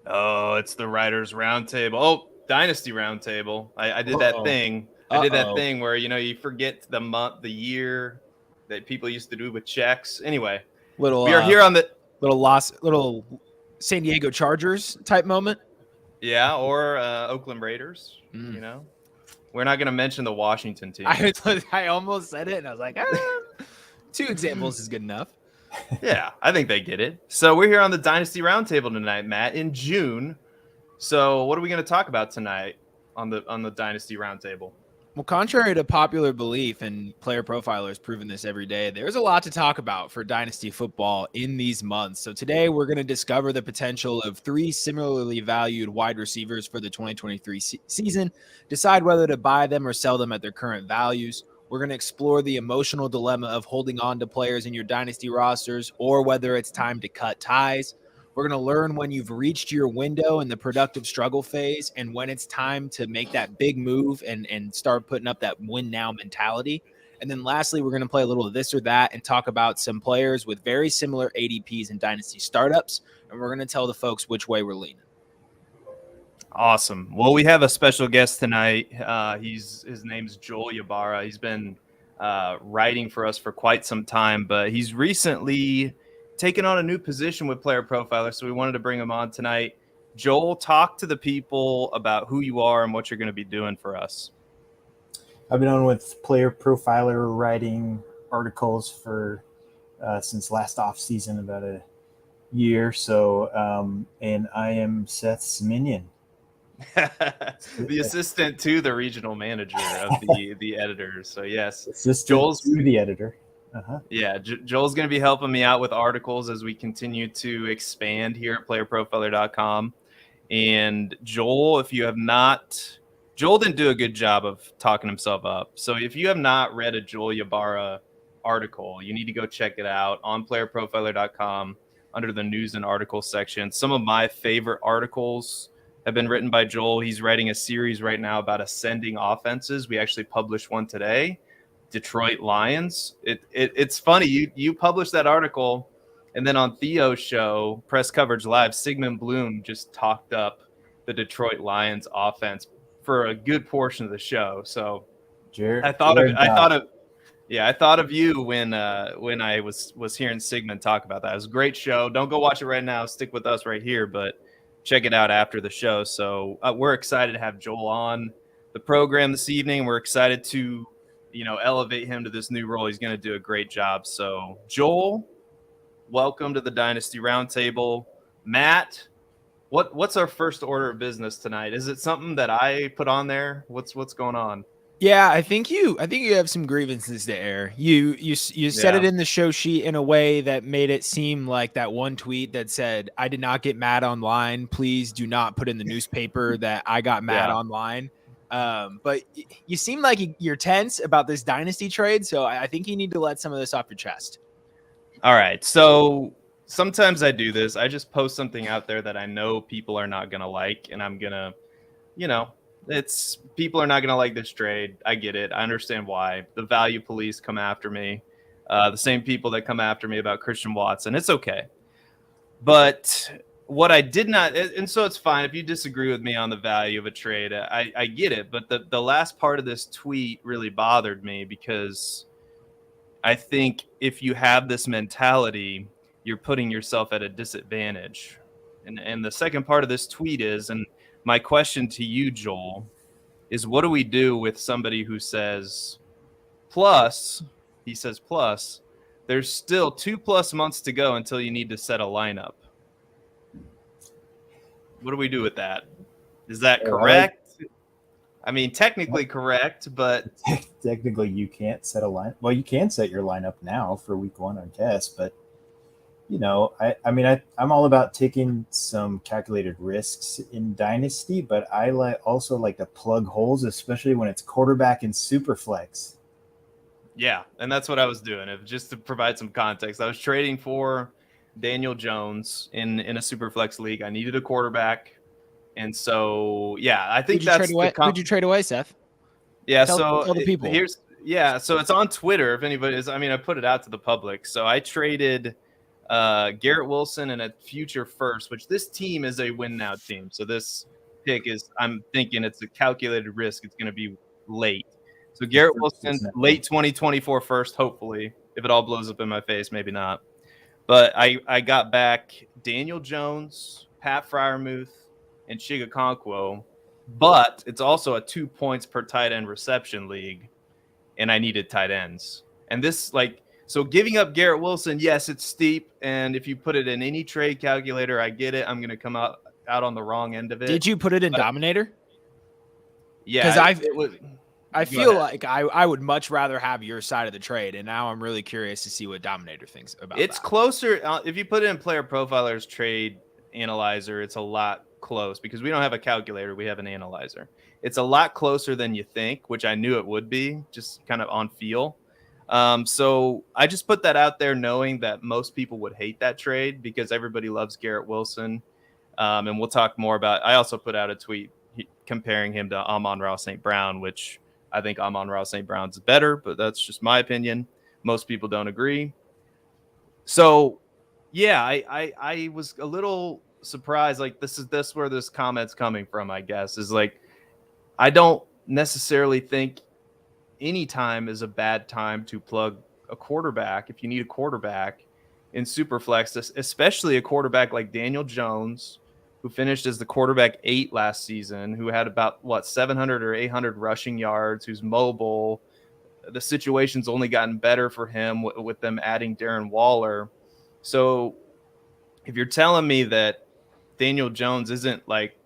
Oh, it's the Writers Roundtable. Oh, Dynasty Roundtable. I did that thing. I did that thing where, you forget the month, the year that people used to do with checks. Anyway, we are here on the little San Diego Chargers type moment. Yeah, or Oakland Raiders. We're not going to mention the Washington team. I almost said it, and I was like, 2 examples is good enough. Yeah, I think they get it. So we're here on the Dynasty Roundtable tonight, Matt, in June. So what are we going to talk about tonight on the Dynasty Roundtable? Well, contrary to popular belief, and player profilers proving this every day, there's a lot to talk about for Dynasty football in these months. So today we're going to discover the potential of 3 similarly valued wide receivers for the 2023 season, decide whether to buy them or sell them at their current values. We're going to explore the emotional dilemma of holding on to players in your Dynasty rosters or whether it's time to cut ties. We're going to learn when you've reached your window in the productive struggle phase and when it's time to make that big move and start putting up that win now mentality. And then lastly, we're going to play a little of this or that and talk about some players with very similar ADPs and Dynasty startups. And we're going to tell the folks which way we're leaning. Awesome. Well, we have a special guest tonight. His name's Joel Ybarra. He's been writing for us for quite some time, but he's recently taken on a new position with Player Profiler, so we wanted to bring him on tonight. Joel, talk to the people about who you are and what you're going to be doing for us. I've been on with Player Profiler writing articles for since last off season, about a year. So, and I am Seth's minion. The assistant to the regional manager of the editor. So yes, Joel's the editor. Yeah, Joel's going to be helping me out with articles as we continue to expand here at playerprofiler.com. And Joel, Joel didn't do a good job of talking himself up. So if you have not read a Joel Ybarra article, you need to go check it out on playerprofiler.com under the news and articles section. Some of my favorite articles have been written by Joel. He's writing a series right now about ascending offenses. We actually published one today. Detroit Lions. It's funny. You published that article, and then on Theo's show, Press Coverage Live, Sigmund Bloom just talked up the Detroit Lions offense for a good portion of the show. So I thought of you when I was hearing Sigmund talk about that. It was a great show. Don't go watch it right now. Stick with us right here, but check it out after the show. So we're excited to have Joel on the program this evening. We're excited to elevate him to this new role. He's going to do a great job. So, Joel, welcome to the Dynasty Roundtable. Matt, what's our first order of business tonight? Is it something that I put on there? What's going on? Yeah, I think you have some grievances to air. You said it in the show sheet in a way that made it seem like that one tweet that said, "I did not get mad online. Please do not put in the newspaper that I got mad online." But you seem like you're tense about this Dynasty trade, so I think you need to let some of this off your chest. All right. So sometimes I do this. I just post something out there that I know people are not going to like, and I'm going to, people are not going to like this trade. I get it. I understand why. The value police come after me. The same people that come after me about Christian Watson. It's okay. But what I did not, and so it's fine if you disagree with me on the value of a trade, I get it. But the last part of this tweet really bothered me because I think if you have this mentality, you're putting yourself at a disadvantage. And the second part of this tweet is, and my question to you, Joel, is what do we do with somebody who says, plus, there's still 2+ months to go until you need to set a lineup. What do we do with that? Is that correct? I mean, technically correct, but technically you can't set a line. Well, you can set your lineup now for week 1, I guess, but I'm all about taking some calculated risks in Dynasty, but I also like to plug holes, especially when it's quarterback and super flex. Yeah, and that's what I was doing. Just to provide some context, I was trading for Daniel Jones in a super flex league. I needed a quarterback. And so, yeah, I think Who'd you trade away, Seth? Yeah, tell the people. So it's on Twitter if anybody is. I mean, I put it out to the public. So I traded Garrett Wilson and a future first, which this team is a win now team. So this pick is, I'm thinking it's a calculated risk. It's going to be late. So Garrett Wilson, late 2024 first, hopefully. If it all blows up in my face, maybe not. But I got back Daniel Jones, Pat Freiermuth, and Shiga Okonkwo. But it's also a 2 points per tight end reception league, and I needed tight ends. And this, so giving up Garrett Wilson, yes, it's steep. And if you put it in any trade calculator, I get it. I'm going to come out on the wrong end of it. Did you put it in Dominator? Yeah. Because I feel like I would much rather have your side of the trade, and now I'm really curious to see what Dominator thinks about it. It's closer. If you put it in Player Profiler's trade analyzer, it's a lot close because we don't have a calculator. We have an analyzer. It's a lot closer than you think, which I knew it would be, just kind of on feel. So I just put that out there knowing that most people would hate that trade because everybody loves Garrett Wilson. And we'll talk more about. I also put out a tweet comparing him to Amon-Ra St. Brown, which I think Amon-Ra St. Brown's better, but that's just my opinion. Most people don't agree. So, yeah, I was a little surprised. Like, this is where this comment's coming from, I guess, is like, I don't necessarily think any time is a bad time to plug a quarterback if you need a quarterback in Superflex, especially a quarterback like Daniel Jones, who finished as the quarterback 8 last season, who had about 700 or 800 rushing yards, who's mobile. The situation's only gotten better for him with them adding Darren Waller. So if you're telling me that Daniel Jones isn't like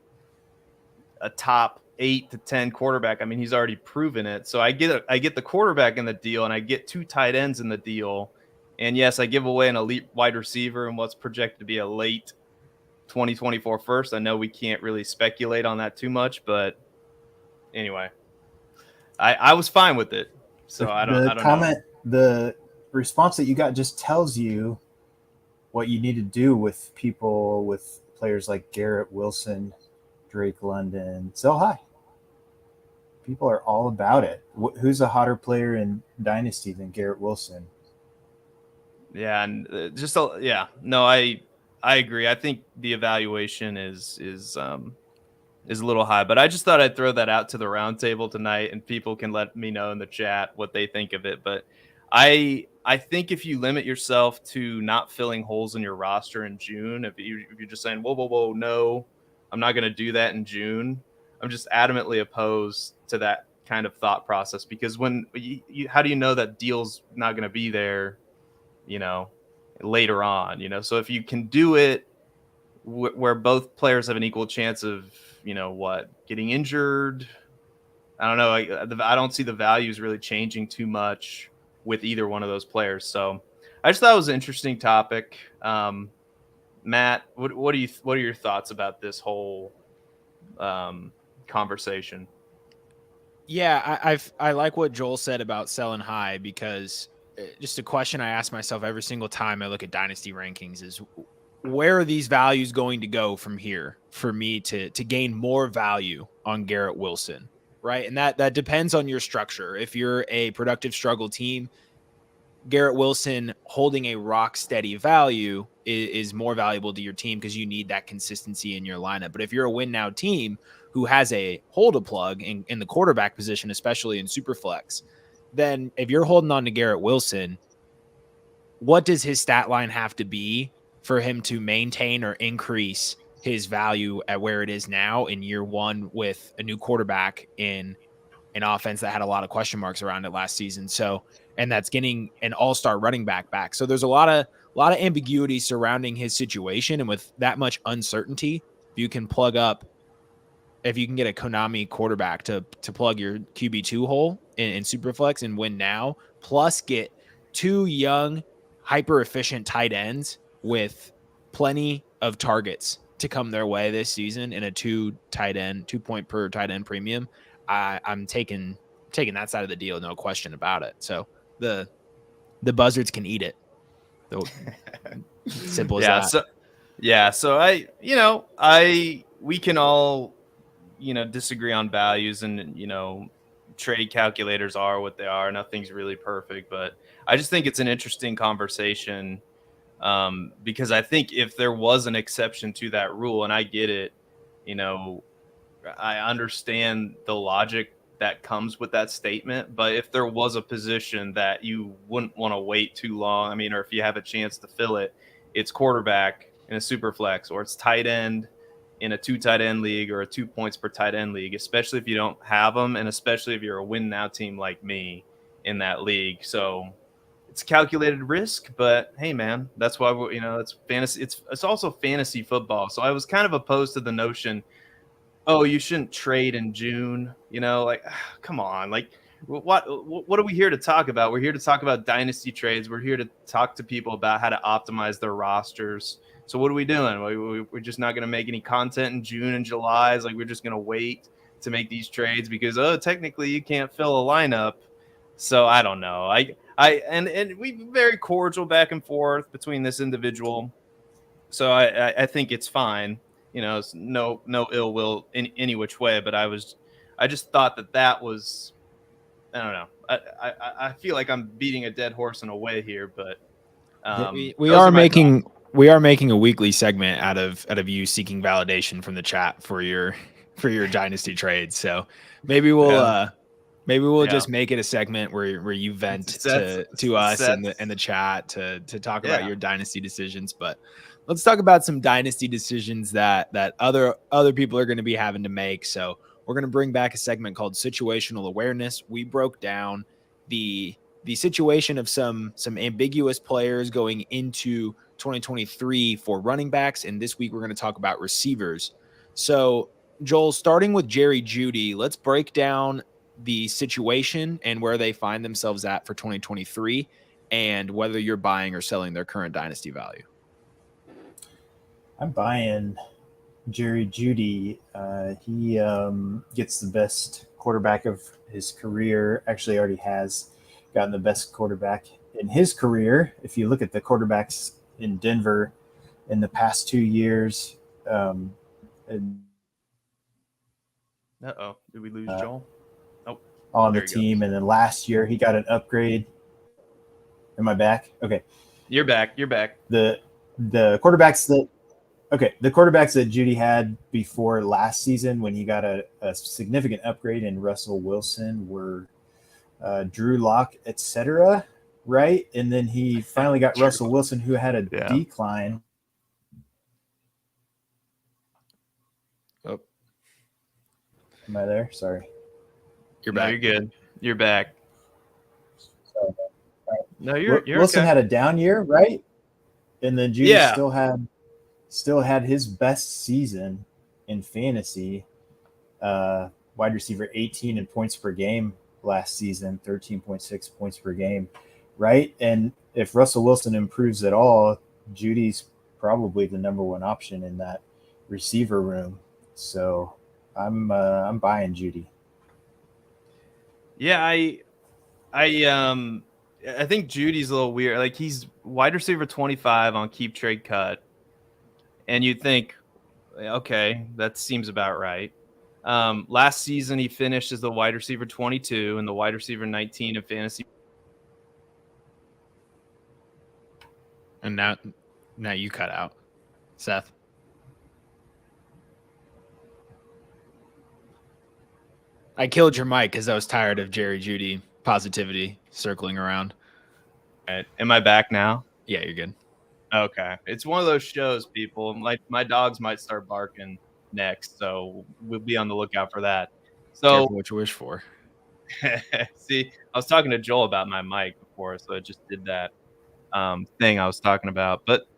a top 8 to 10 quarterback, I mean, he's already proven it. So I get the quarterback in the deal, and I get 2 tight ends in the deal. And yes, I give away an elite wide receiver and what's projected to be a late 2024 first. I know we can't really speculate on that too much, but anyway, I was fine with it. So I don't know. The response that you got just tells you what you need to do with people, with players like Garrett Wilson, Drake London. Sell high. People are all about it. Who's a hotter player in Dynasty than Garrett Wilson? Yeah, and I agree. I think the evaluation is a little high, but I just thought I'd throw that out to the roundtable tonight, and people can let me know in the chat what they think of it. But I think if you limit yourself to not filling holes in your roster in June, if you're just saying, whoa, no, I'm not going to do that in June, I'm just adamantly opposed to that kind of thought process, because when how do you know that deal's not going to be there, later on, so if you can do it where both players have an equal chance of, getting injured, I don't know. I don't see the values really changing too much with either one of those players. So I just thought it was an interesting topic. Matt, what are your thoughts about this whole conversation? Yeah, I like what Joel said about selling high, because just a question I ask myself every single time I look at dynasty rankings is, where are these values going to go from here for me to gain more value on Garrett Wilson, right? And that depends on your structure. If you're a productive struggle team, Garrett Wilson holding a rock steady value is more valuable to your team because you need that consistency in your lineup. But if you're a win now team who has a hold a plug in the quarterback position, especially in Superflex, then if you're holding on to Garrett Wilson, what does his stat line have to be for him to maintain or increase his value at where it is now in year one with a new quarterback in an offense that had a lot of question marks around it last season? So, and that's getting an all-star running back. So there's a lot of ambiguity surrounding his situation. And with that much uncertainty, if you can get a Konami quarterback to plug your QB2 hole in Superflex and win now, plus get 2 young, hyper-efficient tight ends with plenty of targets to come their way this season in a 2 point per tight end premium, I'm taking that side of the deal, no question about it. So the buzzards can eat it. Simple as that. So I we can all, disagree on values, and, trade calculators are what they are. Nothing's really perfect, but I just think it's an interesting conversation, because I think if there was an exception to that rule, and I get it, I understand the logic that comes with that statement, but if there was a position that you wouldn't want to wait too long, or if you have a chance to fill it, it's quarterback in a super flex, or it's tight end in a 2 tight end league, or a 2 points per tight end league, especially if you don't have them, and especially if you're a win now team like me in that league. So it's calculated risk, but hey, man, that's why it's fantasy. It's also fantasy football. So I was kind of opposed to the notion, oh, you shouldn't trade in June. Come on. What are we here to talk about? We're here to talk about dynasty trades. We're here to talk to people about how to optimize their rosters. So what are we doing? We're just not going to make any content in June and July. It's like we're just going to wait to make these trades because, technically you can't fill a lineup. So I don't know. And we very cordial back and forth between this individual. So I think it's fine. It's no ill will in any which way. But I just thought that was, I don't know. I feel like I'm beating a dead horse in a way here, but we are making a weekly segment out of you seeking validation from the chat for your dynasty trades. So maybe we'll just make it a segment where you vent to us and the chat to talk about your dynasty decisions. But let's talk about some dynasty decisions that other people are going to be having to make. So we're going to bring back a segment called Situational Awareness. We broke down the situation of some ambiguous players going into 2023 for running backs, and this week we're going to talk about receivers. So Joel, starting with Jerry Judy, let's break down the situation and where they find themselves at for 2023 and whether you're buying or selling their current dynasty value. I'm buying Jerry Judy. He gets the best quarterback of his career. Actually, already has gotten the best quarterback in his career. If you look at the quarterbacks in Denver in the past 2 years, did we lose Joel? Oh, on the team, and then last year he got an upgrade. Am I back? Okay, you're back. The quarterbacks that Judy had before last season, when he got a significant upgrade in Russell Wilson, were Drew Lock, etc. Right, and then he finally got Russell Wilson, who had a decline. Oh, am I there? Sorry, you're back. No, you're good. You're back. So, no, you're Wilson okay. had a down year, right? And then Judy still had his best season in fantasy. Wide receiver 18 in points per game last season, 13.6 points per game, right? And if Russell Wilson improves at all, Judy's probably the number one option in that receiver room. So I'm buying Judy. Yeah, I think Judy's a little weird. Like, he's wide receiver 25 on keep trade cut. And you'd think, okay, that seems about right. Last season, he finished as the wide receiver 22 and the wide receiver 19 in fantasy. And now you cut out, Seth. I killed your mic because I was tired of Jerry Judy positivity circling around. Right. Am I back now? Yeah, you're good. Okay. It's one of those shows, people. Like, my dogs might start barking next, so we'll be on the lookout for that. So, careful what you wish for. See, I was talking to Joel about my mic before, so I just did that thing I was talking about. But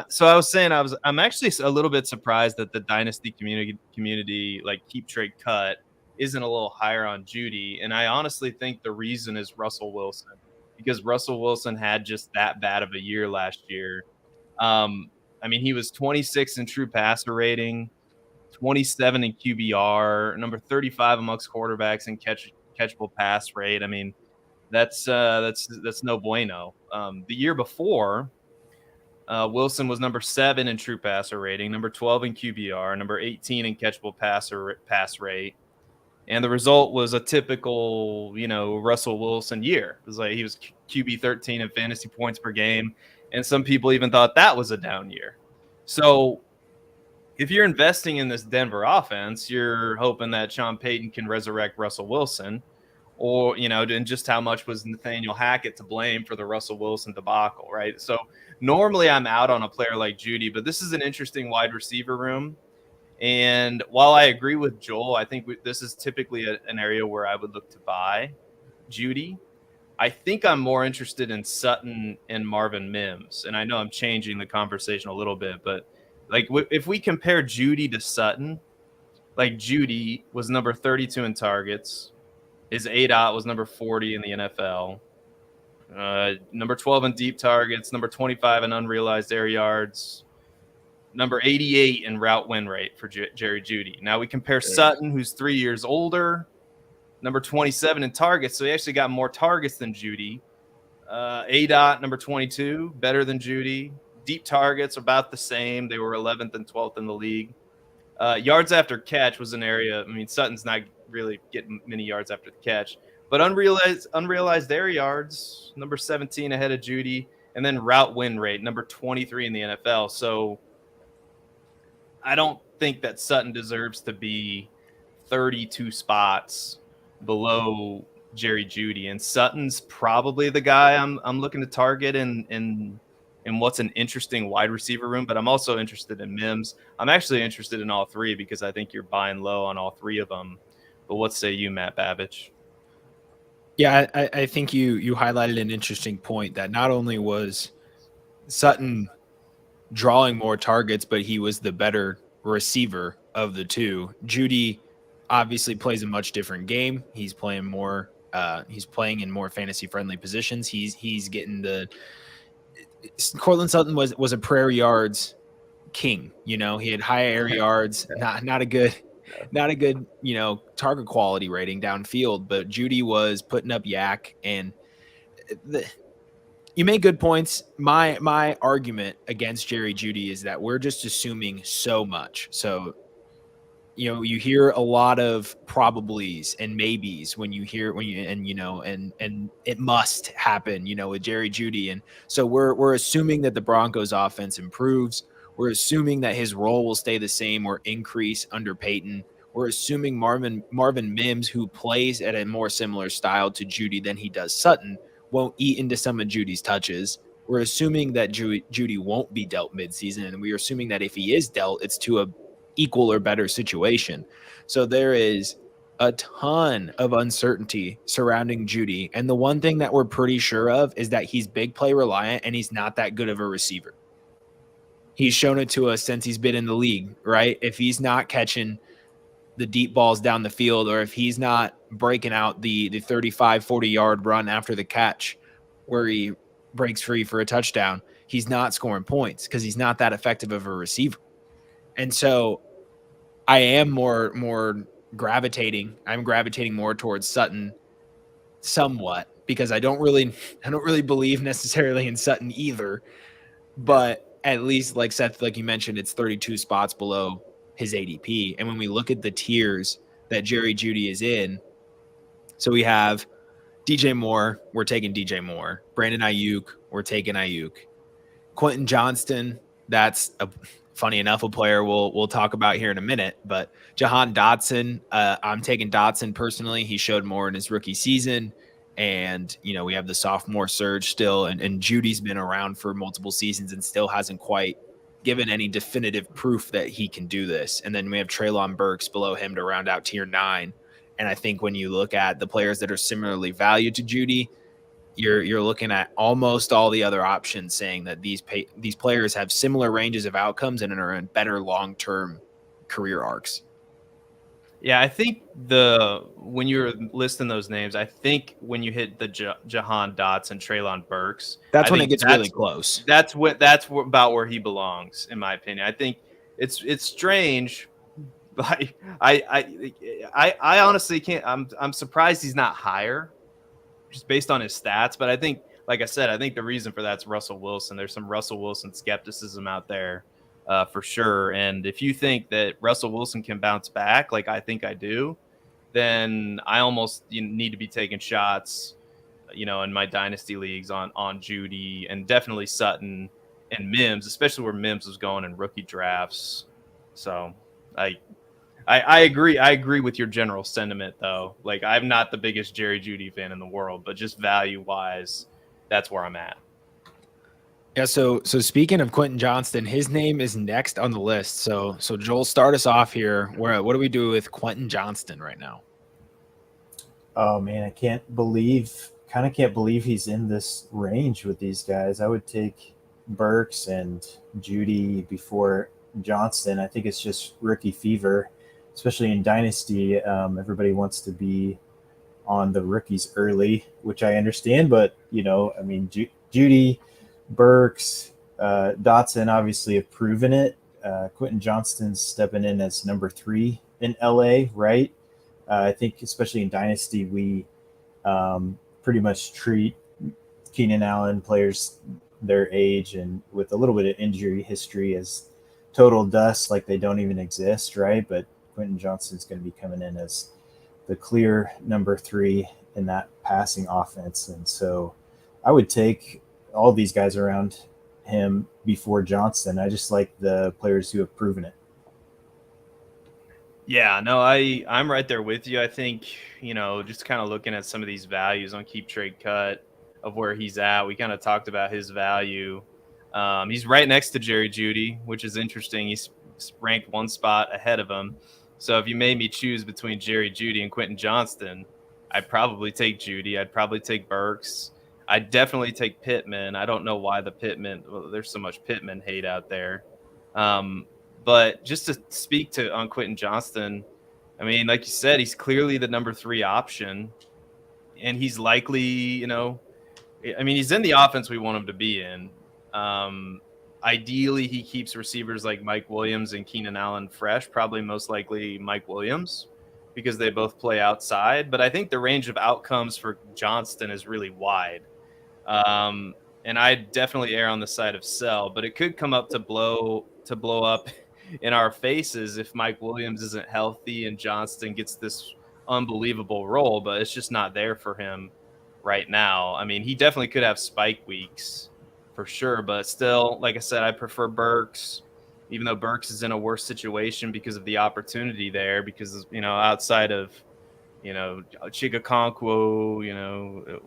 so I was saying I'm actually a little bit surprised that the dynasty community like keep trade cut isn't a little higher on Judy, and I honestly think the reason is Russell Wilson, because Russell Wilson had just that bad of a year last year. He was 26 in true passer rating, 27 in QBR, number 35 amongst quarterbacks in catchable pass rate. I mean, that's no bueno. The year before, Wilson was number 7 in true passer rating, number 12 in QBR, number 18 in catchable pass rate. And the result was a typical, Russell Wilson year. It was like he was QB 13 in fantasy points per game. And some people even thought that was a down year. So if you're investing in this Denver offense, you're hoping that Sean Payton can resurrect Russell Wilson, or, and just how much was Nathaniel Hackett to blame for the Russell Wilson debacle, right? So normally I'm out on a player like Judy, but this is an interesting wide receiver room. And while I agree with Joel, I think this is typically an area where I would look to buy Judy. I think I'm more interested in Sutton and Marvin Mims. And I know I'm changing the conversation a little bit, but like if we compare Judy to Sutton, like Judy was number 32 in targets. His ADOT was number 40 in the NFL. Number 12 in deep targets, number 25 in unrealized air yards, number 88 in route win rate for Jerry Judy. Now we compare Sutton, who's 3 years older, number 27 in targets. So he actually got more targets than Judy. ADOT, number 22, better than Judy. Deep targets, about the same. They were 11th and 12th in the league. Yards after catch was an area. I mean, Sutton's not really getting many yards after the catch. But unrealized air yards, number 17 ahead of Judy. And then route win rate, number 23 in the NFL. So I don't think that Sutton deserves to be 32 spots below Jerry Judy. And Sutton's probably the guy I'm looking to target in what's an interesting wide receiver room. But I'm also interested in Mims. I'm actually interested in all three because I think you're buying low on all three of them. But what say you, Matt Babbage? Yeah, I think you highlighted an interesting point that not only was Sutton drawing more targets, but he was the better receiver of the two. Judy obviously plays a much different game. He's playing more. He's playing in more fantasy friendly positions. He's getting the. Cortland Sutton was a prayer yards king. He had high air yards. Not a good target quality rating downfield. But Judy was putting up yak, and you make good points. My argument against Jerry Judy is that we're just assuming so much. So, you hear a lot of probablys and maybes and it must happen, with Jerry Judy. And so we're assuming that the Broncos offense improves. We're assuming that his role will stay the same or increase under Payton. We're assuming Marvin Mims, who plays at a more similar style to Judy than he does Sutton, won't eat into some of Judy's touches. We're assuming that Judy won't be dealt midseason, and we're assuming that if he is dealt, it's to a equal or better situation. So there is a ton of uncertainty surrounding Judy, and the one thing that we're pretty sure of is that he's big play reliant, and he's not that good of a receiver. He's shown it to us since he's been in the league, right? If he's not catching the deep balls down the field, or if he's not breaking out the 35, 40-yard run after the catch where he breaks free for a touchdown, he's not scoring points because he's not that effective of a receiver. And so I am more gravitating more towards Sutton somewhat, because I don't really believe necessarily in Sutton either. But at least, like Seth, like you mentioned, it's 32 spots below his ADP. And when we look at the tiers that Jerry Judy is in, so we have DJ Moore, we're taking DJ Moore. Brandon Ayuk, we're taking Ayuk. Quentin Johnston, that's funny enough a player we'll talk about here in a minute. But Jahan Dotson, I'm taking Dotson personally. He showed more in his rookie season. And, we have the sophomore surge still. And Judy's been around for multiple seasons and still hasn't quite given any definitive proof that he can do this. And then we have Treylon Burks below him to round out tier 9. And I think when you look at the players that are similarly valued to Judy, you're looking at almost all the other options saying that these players have similar ranges of outcomes and are in better long-term career arcs. Yeah, I think when you're listing those names, I think when you hit the Jahan Dotson, Treylon Burks, that's when it gets really close. That's about where he belongs, in my opinion. I think it's strange. But I honestly can't. I'm surprised he's not higher, just based on his stats. But I think like I said, I think the reason for that's Russell Wilson. There's some Russell Wilson skepticism out there for sure. And if you think that Russell Wilson can bounce back, like I think I do, then I almost need to be taking shots, in my dynasty leagues on Judy and definitely Sutton and Mims, especially where Mims was going in rookie drafts. So I agree. I agree with your general sentiment, though. Like, I'm not the biggest Jerry Judy fan in the world, but just value-wise, that's where I'm at. Yeah. So speaking of Quentin Johnston, his name is next on the list. So Joel, start us off here. What do we do with Quentin Johnston right now? Oh man, I can't believe he's in this range with these guys. I would take Burks and Judy before Johnston. I think it's just rookie fever, especially in Dynasty. Everybody wants to be on the rookies early, which I understand. But, Judy, Burks, Dotson obviously have proven it. Quentin Johnston's stepping in as number 3 in LA, right? I think especially in Dynasty, we pretty much treat Keenan Allen players their age and with a little bit of injury history as total dust, like they don't even exist, right? But Quentin Johnston's going to be coming in as the clear number 3 in that passing offense. And so I would take all these guys around him before Johnston. I just like the players who have proven it. Yeah, no, I'm right there with you. I think, just kind of looking at some of these values on Keep Trade Cut of where he's at, we kind of talked about his value. He's right next to Jerry Judy, which is interesting. He's ranked 1 spot ahead of him. So if you made me choose between Jerry Judy and Quentin Johnston, I'd probably take Judy. I'd probably take Burks. I'd definitely take Pittman. I don't know why there's so much Pittman hate out there. But just to speak on Quentin Johnston, I mean, like you said, he's clearly the number 3 option, and he's likely, he's in the offense we want him to be in. Ideally, he keeps receivers like Mike Williams and Keenan Allen fresh, probably most likely Mike Williams, because they both play outside. But I think the range of outcomes for Johnston is really wide. And I definitely err on the side of sell, but it could come up to blow up in our faces if Mike Williams isn't healthy and Johnston gets this unbelievable role, but it's just not there for him right now. I mean, he definitely could have spike weeks for sure, but still, like I said, I prefer Burks, even though Burks is in a worse situation because of the opportunity there, because, outside of, Chigakonkwo,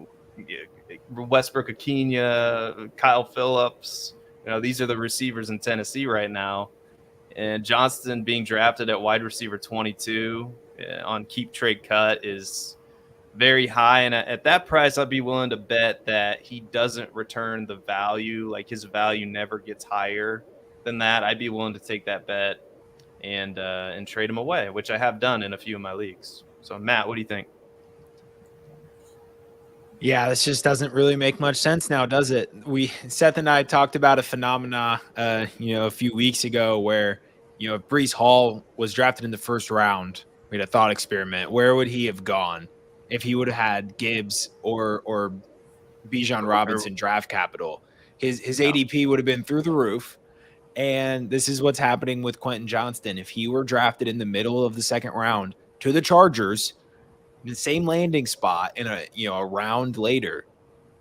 Westbrook-Akina, Kyle Phillips, these are the receivers in Tennessee right now. And Johnston being drafted at wide receiver 22 on Keep Trade Cut is very high. And at that price, I'd be willing to bet that he doesn't return the value. Like, his value never gets higher than that. I'd be willing to take that bet and trade him away, which I have done in a few of my leagues. So, Matt, what do you think? Yeah, this just doesn't really make much sense now, does it? Seth and I talked about a phenomena, a few weeks ago where, if Breece Hall was drafted in the first round, we had a thought experiment. Where would he have gone if he would have had Gibbs or Bijan Robinson draft capital? His ADP would have been through the roof. And this is what's happening with Quentin Johnston. If he were drafted in the middle of the second round to the Chargers, the same landing spot in a round later,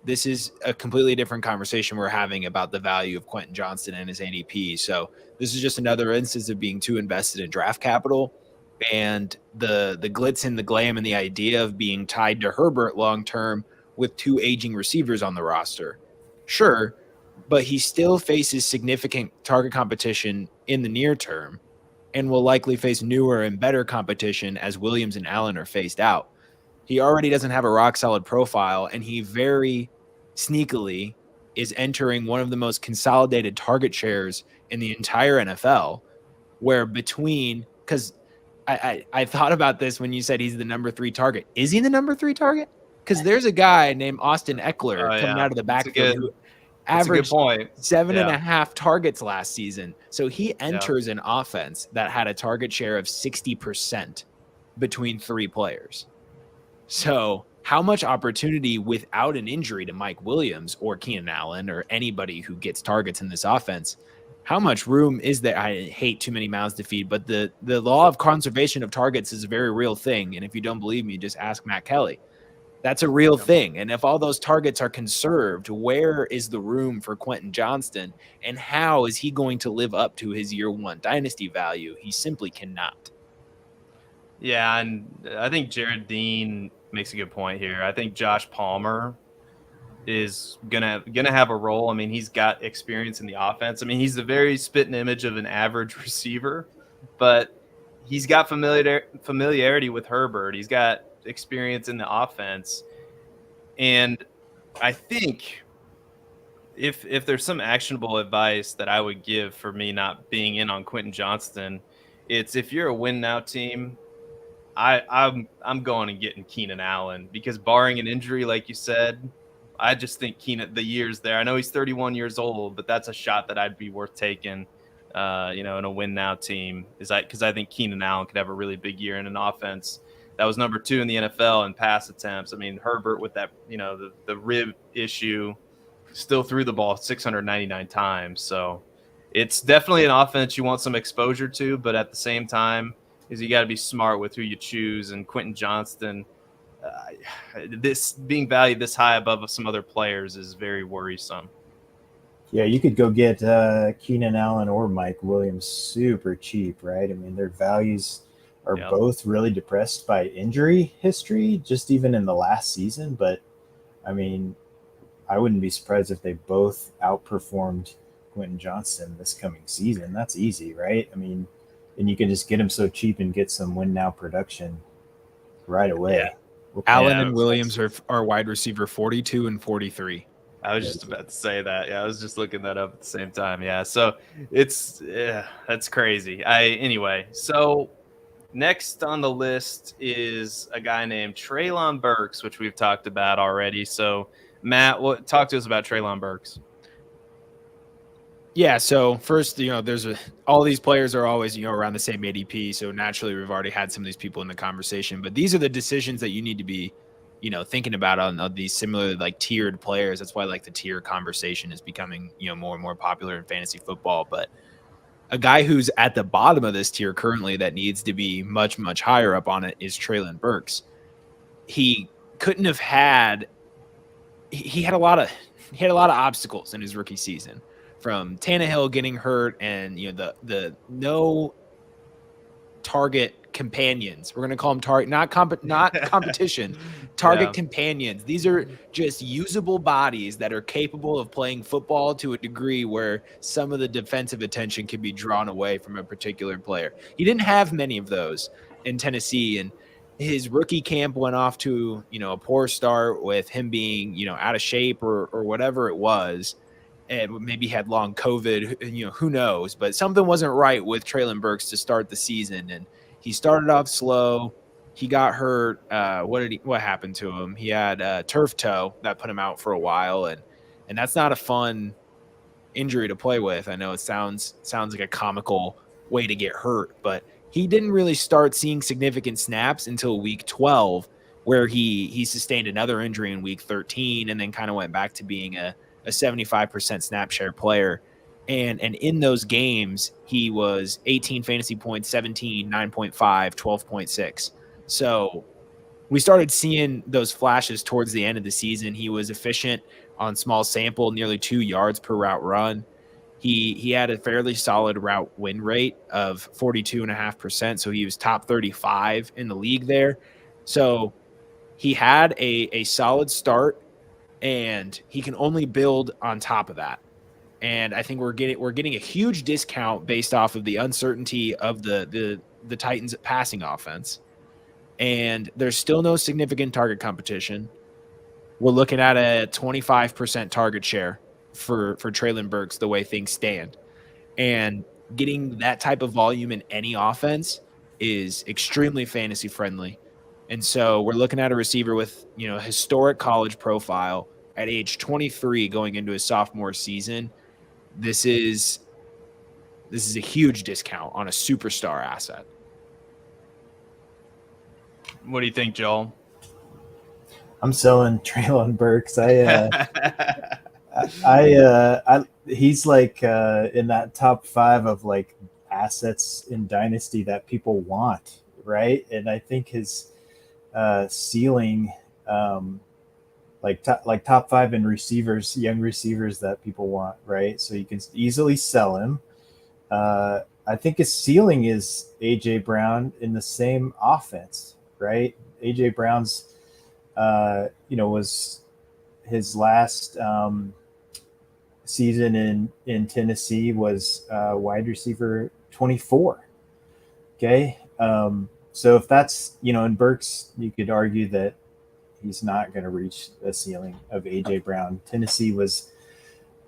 this is a completely different conversation we're having about the value of Quentin Johnston and his ADP. So this is just another instance of being too invested in draft capital, and the glitz and the glam and the idea of being tied to Herbert long term with 2 aging receivers on the roster. Sure, but he still faces significant target competition in the near term and will likely face newer and better competition as Williams and Allen are phased out. He already doesn't have a rock-solid profile, and he very sneakily is entering one of the most consolidated target shares in the entire NFL, where because I thought about this when you said he's the number 3 target. Is he the number 3 target? Because there's a guy named Austin Eckler coming out of the backfield who averaged 7.5 targets last season. So he enters an offense that had a target share of 60% between 3 players. So how much opportunity without an injury to Mike Williams or Keenan Allen or anybody who gets targets in this offense, how much room is there? I hate too many mouths to feed, but the law of conservation of targets is a very real thing. And if you don't believe me, just ask Matt Kelly. That's a real thing. And if all those targets are conserved, where is the room for Quentin Johnston? And how is he going to live up to his year one dynasty value? He simply cannot. Yeah, and I think Jared Dean makes a good point here. I think Josh Palmer is gonna have a role. I mean, he's got experience in the offense. I mean, he's the very spit and image of an average receiver, but he's got familiarity with Herbert. He's got experience in the offense, and I think if there's some actionable advice that I would give for me not being in on Quentin Johnston, it's if you're a win now team, I'm going and getting Keenan Allen, because barring an injury, like you said, I just think the year's there. I know he's 31 years old, but that's a shot that I'd be worth taking, in a win now team, because I think Keenan Allen could have a really big year in an offense that was number 2 in the NFL in pass attempts. I mean, Herbert with that, the rib issue, still threw the ball 699 times. So it's definitely an offense you want some exposure to, but at the same time, is you got to be smart with who you choose. And Quentin Johnston, this being valued this high above some other players is very worrisome. Yeah, you could go get Keenan Allen or Mike Williams super cheap, right? I mean, their values are both really depressed by injury history, just even in the last season. But, I mean, I wouldn't be surprised if they both outperformed Quentin Johnston this coming season. That's easy, right? I mean, and you can just get him so cheap and get some win now production right away. Yeah. Allen and Williams are wide receiver 42 and 43. I was just about to say that. Yeah, I was just looking that up at the same time. Yeah, so that's crazy. Anyway, so next on the list is a guy named Treylon Burks, which we've talked about already. So Matt, talk to us about Treylon Burks. Yeah, so first, all these players are always, around the same ADP. So naturally, we've already had some of these people in the conversation. But these are the decisions that you need to be, thinking about on these similar like tiered players. That's why like the tier conversation is becoming, more and more popular in fantasy football. But a guy who's at the bottom of this tier currently that needs to be much, much higher up on it is Treylon Burks. He couldn't have had. He had a lot of obstacles in his rookie season. From Tannehill getting hurt and the no target companions. We're gonna call them not competition, target companions. These are just usable bodies that are capable of playing football to a degree where some of the defensive attention can be drawn away from a particular player. He didn't have many of those in Tennessee, and his rookie camp went off to a poor start with him being out of shape or whatever it was. And maybe had long COVID, who knows? But something wasn't right with Treylon Burks to start the season, and he started off slow. He got hurt. What happened to him? He had turf toe that put him out for a while, and that's not a fun injury to play with. I know it sounds like a comical way to get hurt, but he didn't really start seeing significant snaps until week 12, where he sustained another injury in week 13, and then kind of went back to being a 75% snap share player. And in those games, he was 18 fantasy points, 17, 9.5, 12.6. So we started seeing those flashes towards the end of the season. He was efficient on small sample, nearly 2 yards per route run. He had a fairly solid route win rate of 42.5%. So he was top 35 in the league there. So he had a solid start, and he can only build on top of that. And I think we're getting a huge discount based off of the uncertainty of the Titans' passing offense. And there's still no significant target competition. We're looking at a 25% target share for Treylon Burks the way things stand. And getting that type of volume in any offense is extremely fantasy friendly. And so we're looking at a receiver with, a historic college profile at age 23 going into his sophomore season. This is a huge discount on a superstar asset. What do you think, Joel? I'm selling Treylon Burks. He's like in that top 5 of like assets in Dynasty that people want, right? And I think his ceiling, like top 5 in receivers, young receivers that people want, right? So you can easily sell him. I think his ceiling is AJ Brown in the same offense, right? AJ Brown's, was his last season in Tennessee was wide receiver 24. Okay. So if that's, in Burks, you could argue that he's not going to reach the ceiling of AJ Brown. Tennessee was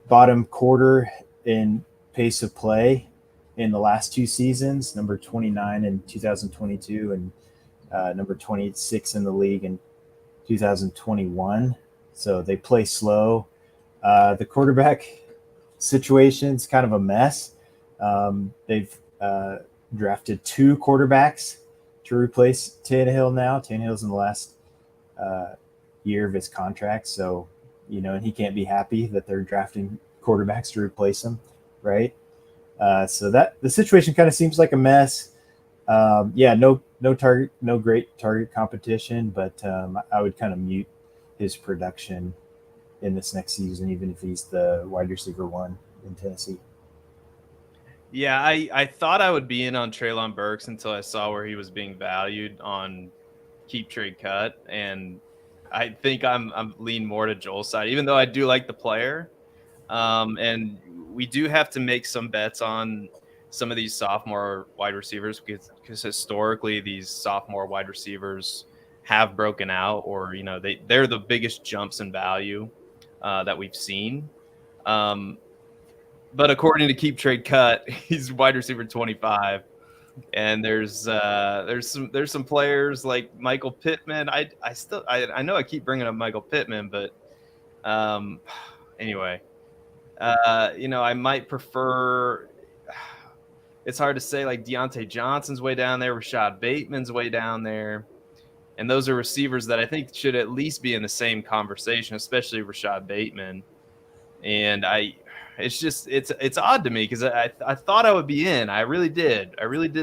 bottom quarter in pace of play in the last 2 seasons, number 29 in 2022 and number 26 in the league in 2021. So they play slow. The quarterback situation's kind of a mess. They've drafted 2 quarterbacks to replace Tannehill now. Tannehill's in the last year of his contract. So, and he can't be happy that they're drafting quarterbacks to replace him, right? So that the situation kind of seems like a mess. No great target competition, but I would kind of mute his production in this next season, even if he's the wide receiver 1 in Tennessee. Yeah, I thought I would be in on Treylon Burks until I saw where he was being valued on Keep Trade Cut, and I think I'm lean more to Joel's side, even though I do like the player. And we do have to make some bets on some of these sophomore wide receivers because historically these sophomore wide receivers have broken out, or they're the biggest jumps in value that we've seen. But according to Keep Trade Cut, he's wide receiver 25. And there's some players like Michael Pittman. I know I keep bringing up Michael Pittman, but anyway, I might prefer. It's hard to say. Like Deontay Johnson's way down there, Rashad Bateman's way down there, and those are receivers that I think should at least be in the same conversation, especially Rashad Bateman. And it's odd to me because I thought I would be in. I really did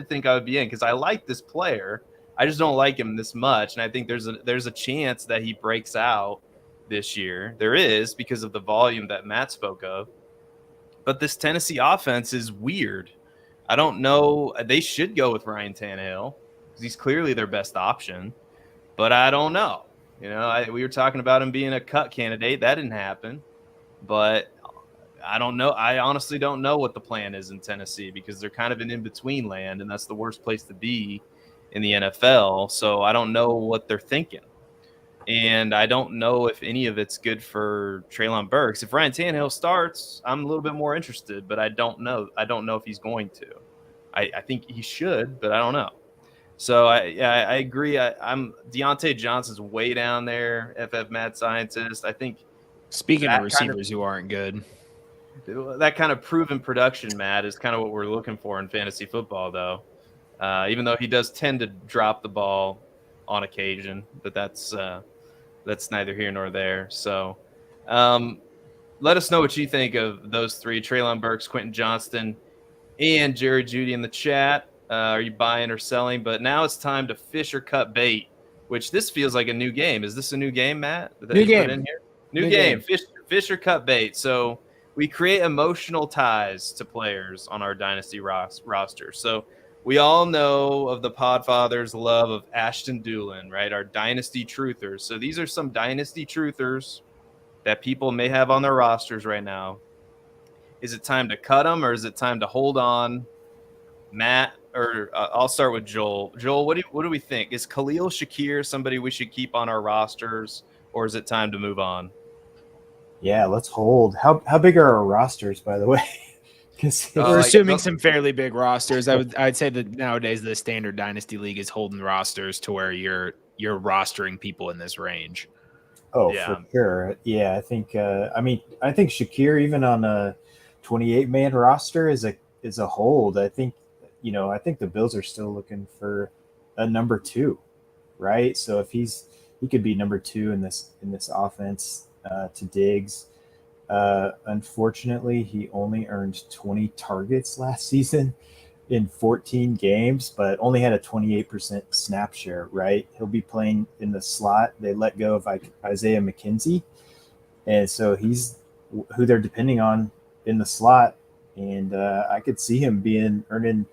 think I would be in because I like this player. I just don't like him this much, and I think there's a chance that he breaks out this year. There is, because of the volume that Matt spoke of. But this Tennessee offense is weird. I don't know. They should go with Ryan Tannehill because he's clearly their best option. But I don't know. We were talking about him being a cut candidate. That didn't happen. But I don't know. I honestly don't know what the plan is in Tennessee because they're kind of in between land, and that's the worst place to be in the NFL. So I don't know what they're thinking. And I don't know if any of it's good for Treylon Burks. If Ryan Tannehill starts, I'm a little bit more interested, but I don't know. I don't know if he's going to. I think he should, but I don't know. So I agree. I'm Deontay Johnson's way down there. FF Mad Scientist. I think. Speaking of receivers who aren't good, that kind of proven production, Matt, is kind of what we're looking for in fantasy football, though. Even though he does tend to drop the ball on occasion, but that's neither here nor there. So let us know what you think of those 3, Treylon Burks, Quentin Johnston, and Jerry Juedy in the chat. Are you buying or selling? But now it's time to fish or cut bait, which this feels like a new game. Is this a new game, Matt? New game. In here? New game. Fish or cut bait. So we create emotional ties to players on our Dynasty roster. So we all know of the Podfather's love of Ashton Doolin, right? Our Dynasty truthers. So these are some Dynasty truthers that people may have on their rosters right now. Is it time to cut them, or is it time to hold on? Matt, or I'll start with Joel. Joel, what do we think? Is Kahlil Shakir somebody we should keep on our rosters, or is it time to move on? Yeah, let's hold. How big are our rosters, by the way? We're assuming some fairly big rosters. I'd say that nowadays the standard Dynasty League is holding rosters to where you're rostering people in this range. Oh, yeah. For sure. Yeah, I think Shakir, even on a 28-man roster, is a hold. I think the Bills are still looking for a number 2, right? So if he's he could be number 2 in this offense to Diggs. Unfortunately, he only earned 20 targets last season in 14 games, but only had a 28% snap share, right? He'll be playing in the slot. They let go of Isaiah McKenzie, and so he's who they're depending on in the slot. And I could see him earning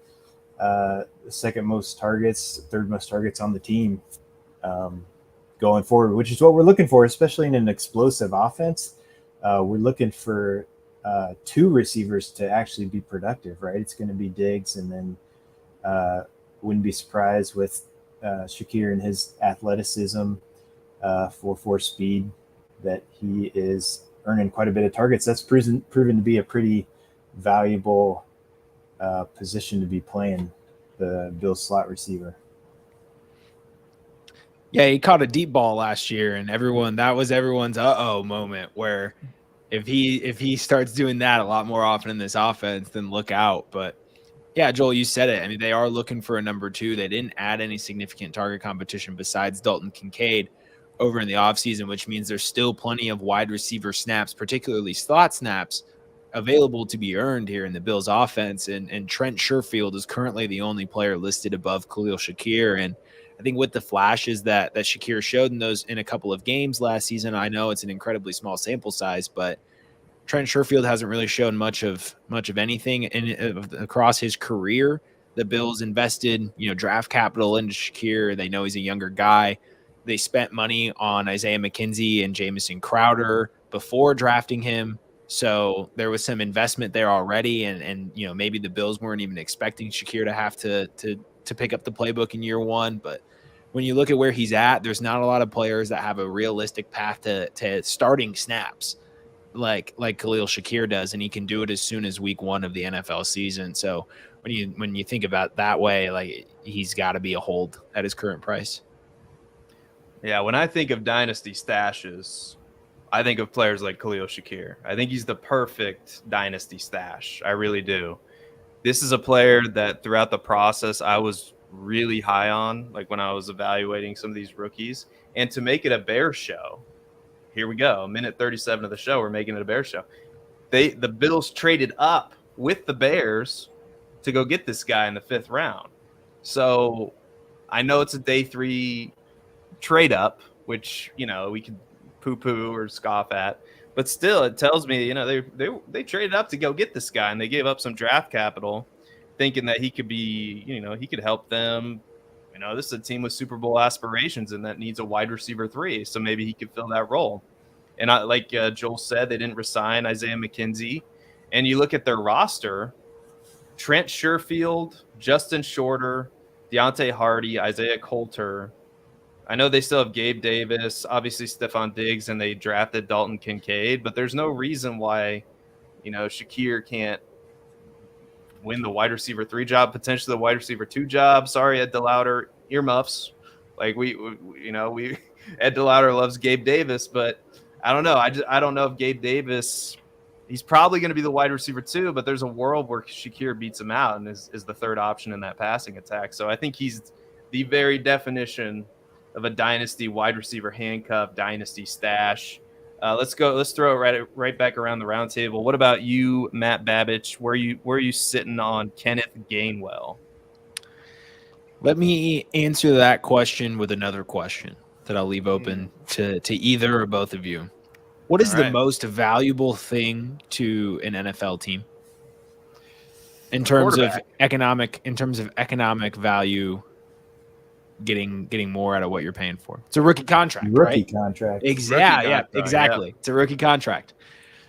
the second most targets, third most targets on the team going forward, which is what we're looking for, especially in an explosive offense. We're looking for 2 receivers to actually be productive, right? It's going to be Diggs, and then wouldn't be surprised with Shakir and his athleticism, 4.4 speed, that he is earning quite a bit of targets. That's proven to be a pretty valuable position to be playing, the Bills slot receiver. Yeah, he caught a deep ball last year, and that was everyone's uh-oh moment, where if he starts doing that a lot more often in this offense, then look out. But yeah, Joel, you said it. I mean, they are looking for a number 2. They didn't add any significant target competition besides Dalton Kincaid over in the offseason, which means there's still plenty of wide receiver snaps, particularly slot snaps, available to be earned here in the Bills offense. And Trent Sherfield is currently the only player listed above Kahlil Shakir. And I think with the flashes that Shakir showed in a couple of games last season, I know it's an incredibly small sample size, but Trent Sherfield hasn't really shown much of anything across his career. The Bills invested, draft capital into Shakir. They know he's a younger guy. They spent money on Isaiah McKenzie and Jamison Crowder before drafting him. So there was some investment there already. And maybe the Bills weren't even expecting Shakir to have to pick up the playbook in year 1. But when you look at where he's at, there's not a lot of players that have a realistic path to starting snaps like Kahlil Shakir does, and he can do it as soon as week 1 of the NFL season. So when you think about it that way, like, he's got to be a hold at his current price. Yeah, when I think of dynasty stashes, I think of players like Kahlil Shakir. I think he's the perfect dynasty stash. I really do. This is a player that throughout the process I was really high on, like when I was evaluating some of these rookies. And to make it a Bears show, here we go, minute 37 of the show, we're making it a Bears show. The Bills traded up with the Bears to go get this guy in the 5th round. So I know it's a day 3 trade up, which, we could poo-poo or scoff at, but still it tells me, they traded up to go get this guy, and they gave up some draft capital thinking that he could be, he could help them. This is a team with Super Bowl aspirations and that needs a wide receiver 3, so maybe he could fill that role. And like Joel said, they didn't resign Isaiah McKenzie. And you look at their roster, Trent Sherfield, Justin Shorter, Deontay Hardy, Isaiah Coulter. I know they still have Gabe Davis, obviously Stephon Diggs, and they drafted Dalton Kincaid, but there's no reason why, Shakir can't win the wide receiver 3 job, potentially the wide receiver 2 job. Sorry, Ed DeLauder, earmuffs. Like we Ed DeLauder loves Gabe Davis, but I don't know. I don't know if Gabe Davis, he's probably going to be the wide receiver 2, but there's a world where Shakir beats him out and is the 3rd option in that passing attack. So I think he's the very definition of a dynasty wide receiver handcuff, dynasty stash. Let's throw it right back around the round table. What about you, Matt Babich? Where are you sitting on Kenneth Gainwell? Let me answer that question with another question that I'll leave open to either or both of you. What is the most valuable thing to an NFL team in terms of economic value? Getting more out of what you're paying for. It's a rookie contract, right? Contract. Exactly. Yeah. It's a rookie contract.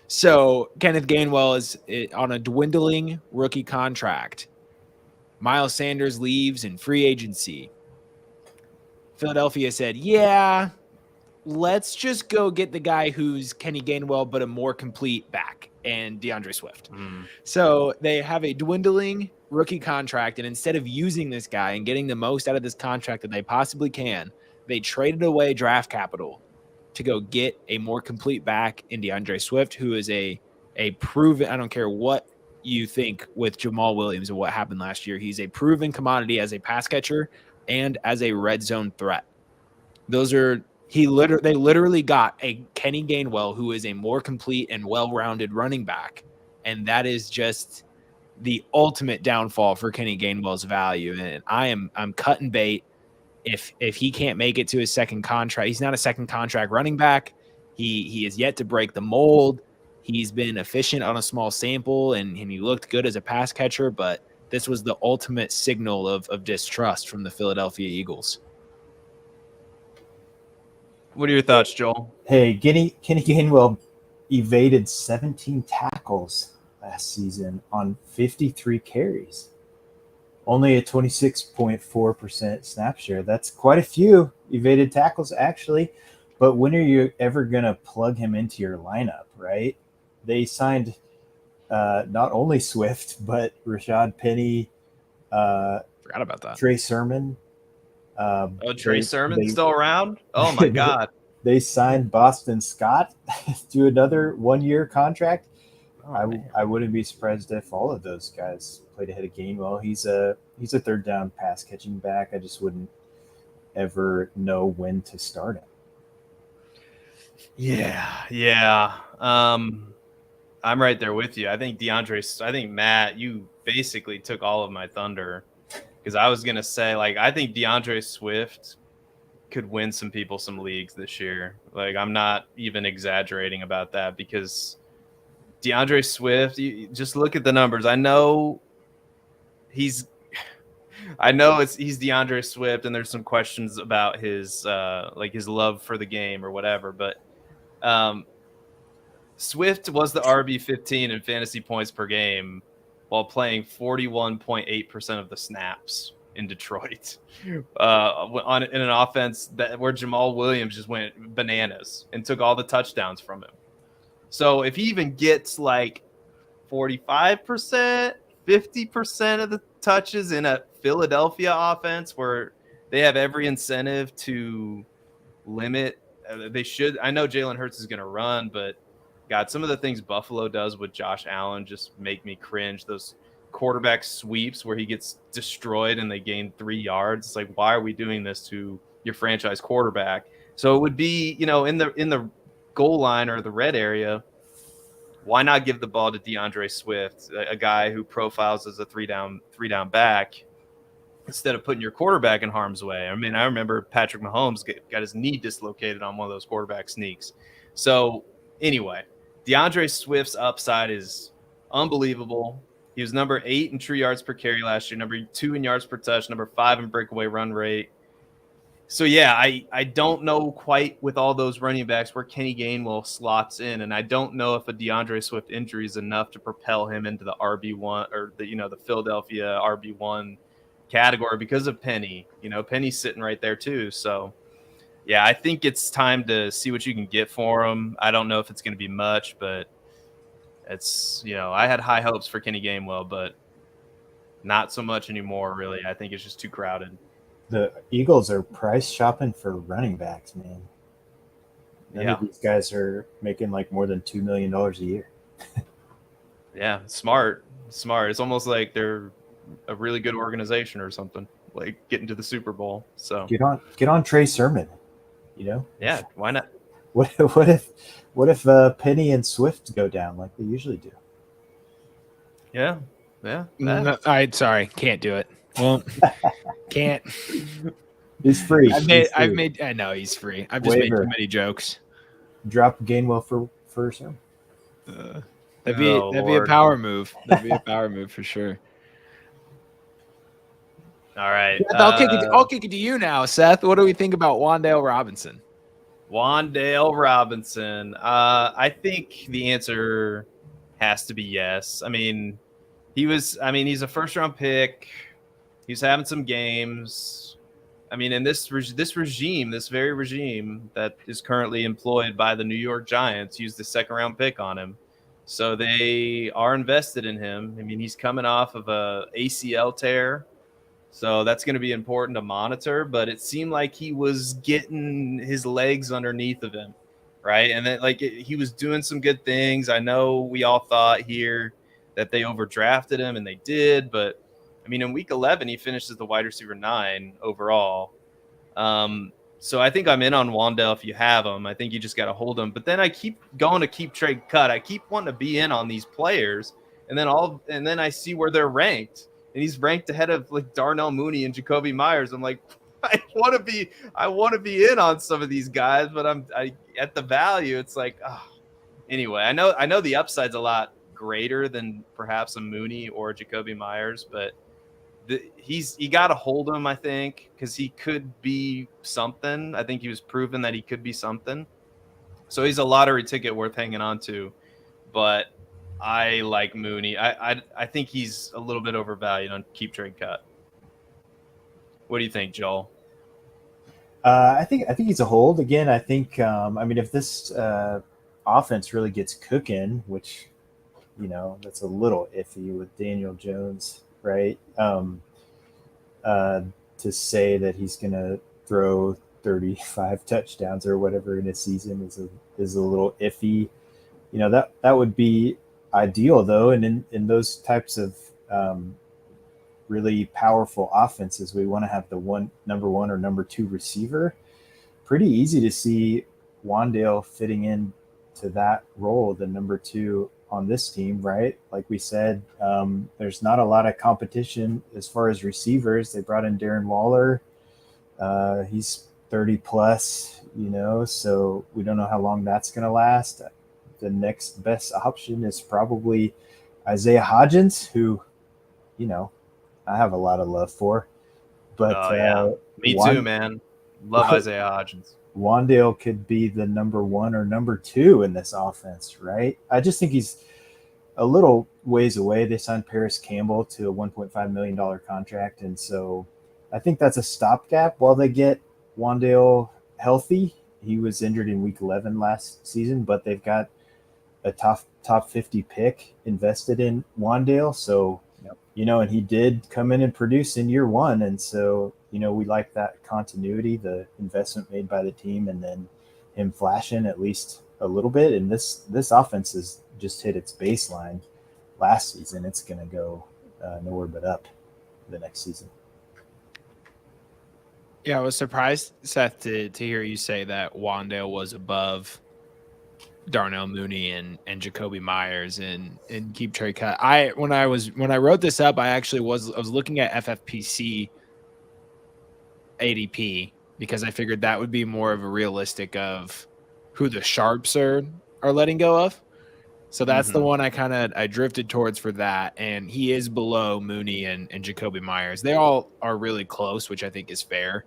So Kenneth Gainwell is on a dwindling rookie contract. Miles Sanders leaves in free agency. Philadelphia said, yeah, let's just go get the guy who's Kenny Gainwell, but a more complete back, and DeAndre Swift. So they have a dwindling rookie contract, and instead of using this guy and getting the most out of this contract that they possibly can, they traded away draft capital to go get a more complete back in DeAndre Swift, who is a proven, I don't care what you think with Jamal Williams and what happened last year, he's a proven commodity as a pass catcher and as a red zone threat. They literally got a Kenny Gainwell who is a more complete and well-rounded running back, and that is just the ultimate downfall for Kenny Gainwell's value. And I'm cutting bait. If he can't make it to his second contract, he's not a second contract running back. He is yet to break the mold. He's been efficient on a small sample, and he looked good as a pass catcher, but this was the ultimate signal of distrust from the Philadelphia Eagles. What are your thoughts, Joel? Hey, Kenny Gainwell evaded 17 tackles last season on 53 carries. Only a 26.4% snap share. That's quite a few evaded tackles, actually. But when are you ever going to plug him into your lineup, right? They signed not only Swift, but Rashad Penny. Forgot about that. Trey Sermon. Trey Sermon's still around? Oh, my God. They signed Boston Scott to another 1-year contract. I wouldn't be surprised if all of those guys played ahead of Gainwell. He's a third down pass catching back. I just wouldn't ever know when to start him. Yeah. I'm right there with you. I think Matt, you basically took all of my thunder, because I was gonna say, like, I think DeAndre Swift could win some people some leagues this year. Like, I'm not even exaggerating about that, because DeAndre Swift, you just look at the numbers. I know he's DeAndre Swift, and there's some questions about his his love for the game or whatever, but Swift was the RB15 in fantasy points per game while playing 41.8% of the snaps in Detroit in an offense where Jamal Williams just went bananas and took all the touchdowns from him. So if he even gets like 45%, 50% of the touches in a Philadelphia offense where they have every incentive to limit, they should. I know Jalen Hurts is going to run, but God, some of the things Buffalo does with Josh Allen just make me cringe. Those quarterback sweeps where he gets destroyed and they gain 3 yards. It's like, why are we doing this to your franchise quarterback? So it would be, in the goal line or the red area, why not give the ball to DeAndre Swift, a guy who profiles as a three down back, instead of putting your quarterback in harm's way? I mean, I remember Patrick Mahomes got his knee dislocated on one of those quarterback sneaks. So anyway, DeAndre Swift's upside is unbelievable. He was number 8 in true yards per carry last year, number 2 in yards per touch, number 5 in breakaway run rate. So, yeah, I don't know quite with all those running backs where Kenny Gainwell slots in, and I don't know if a DeAndre Swift injury is enough to propel him into the RB1 or the Philadelphia RB1 category because of Penny. Penny's sitting right there too. So, yeah, I think it's time to see what you can get for him. I don't know if it's going to be much, but it's, I had high hopes for Kenny Gainwell, but not so much anymore, really. I think it's just too crowded. The Eagles are price shopping for running backs, man. None of these guys are making like more than $2 million a year. Yeah, smart. It's almost like they're a really good organization or something, like getting to the Super Bowl. So get on Trey Sermon, Yeah, why not? What if Penny and Swift go down like they usually do? Yeah. No, sorry, can't do it. Well, can't. He's free. I know he's free. I've just made too many jokes. Drop Gainwell for Sermon. That'd be a power move. That'd be a power move for sure. All right. I'll kick it to you now, Seth. What do we think about Wandale Robinson? I think the answer has to be yes. I mean, he's a first-round pick. He's having some games. I mean, in this very regime that is currently employed by the New York Giants used the second-round pick on him. So they are invested in him. I mean, he's coming off of a ACL tear. So that's going to be important to monitor, but it seemed like he was getting his legs underneath of him, right? And then he was doing some good things. I know we all thought here that they overdrafted him, and they did, but I mean, in week 11, he finished as the wide receiver 9 overall. So I think I'm in on Wandale if you have him. I think you just got to hold him. But then I keep going to keep trade cut. I keep wanting to be in on these players, and then I see where they're ranked, and he's ranked ahead of like Darnell Mooney and Jacoby Myers. I'm like, I want to be in on some of these guys, but I at the value, it's like, oh. Anyway, I know the upside's a lot greater than perhaps a Mooney or Jacoby Myers, but you got to hold him, I think, because he could be something. I think he was proven that he could be something. So he's a lottery ticket worth hanging on to. But I like Mooney. I think he's a little bit overvalued on keep trade cut. What do you think, Joel? I think he's a hold. Again, I think if this offense really gets cooking, which that's a little iffy with Daniel Jones, right? To say that he's going to throw 35 touchdowns or whatever in a season is a little iffy. That would be ideal though, and in those types of really powerful offenses, we want to have the number one or number two receiver. Pretty easy to see Wandale fitting in to that role, the number two on this team, right? Like we said, there's not a lot of competition as far as receivers. They brought in Darren Waller. He's 30 plus, so we don't know how long that's going to last. The next best option is probably Isaiah Hodgins, who, I have a lot of love for. But me too, man. Love Isaiah Hodgins. Wandale could be the number one or number two in this offense, right? I just think he's a little ways away. They signed Paris Campbell to a $1.5 million contract, and so I think that's a stopgap while they get Wandale healthy. He was injured in week 11 last season, but they've got a top 50 pick invested in Wandale, so and he did come in and produce in year one, and so we like that continuity, the investment made by the team, and then him flashing at least a little bit. And this offense has just hit its baseline last season. It's going to go nowhere but up the next season. Yeah, I was surprised, Seth, to hear you say that Wandale was above Darnell Mooney and Jacoby Myers and keep trade cut. When I wrote this up, I was looking at FFPC ADP because I figured that would be more of a realistic of who the sharps are letting go of. So that's the one I drifted towards for that. And he is below Mooney and Jacoby Myers. They all are really close, which I think is fair.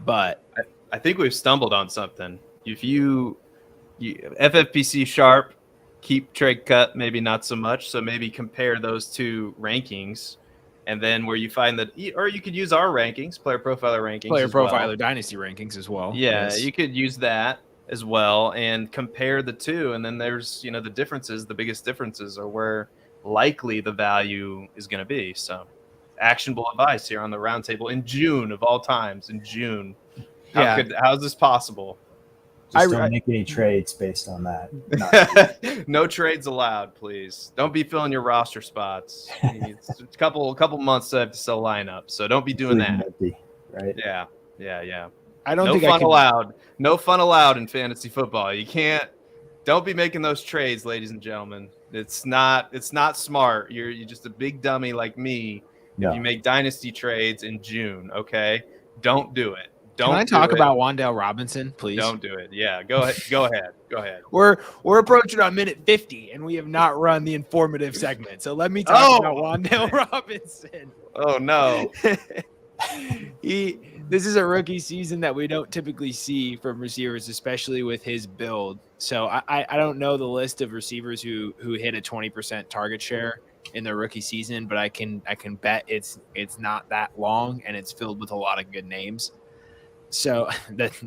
But I think we've stumbled on something. If you FFPC sharp, keep trade cut, maybe not so much. So maybe compare those two rankings, and then where you find that, or you could use our rankings, player profiler rankings, player profiler dynasty rankings as well. Yeah, yes. You could use that as well and compare the two. And then there's, the differences, the biggest differences are where likely the value is going to be. So actionable advice here on the roundtable in June of all times, in June. How's this possible? Just don't make any trades based on that. No trades allowed, please. Don't be filling your roster spots. It's a couple months to have to sell lineup, so don't be doing that. Empty, right? Yeah. No fun allowed. No fun allowed in fantasy football. Don't be making those trades, ladies and gentlemen. It's not smart. You're just a big dummy like me. No. If you make dynasty trades in June, okay? Don't do it. Can I talk about Wandale Robinson, please? Don't do it. Yeah, go ahead. We're approaching on minute 50, and we have not run the informative segment. So let me talk about Wandale Robinson. Oh no. This is a rookie season that we don't typically see from receivers, especially with his build. So I don't know the list of receivers who hit a 20% target share in their rookie season, but I can bet it's not that long, and it's filled with a lot of good names. So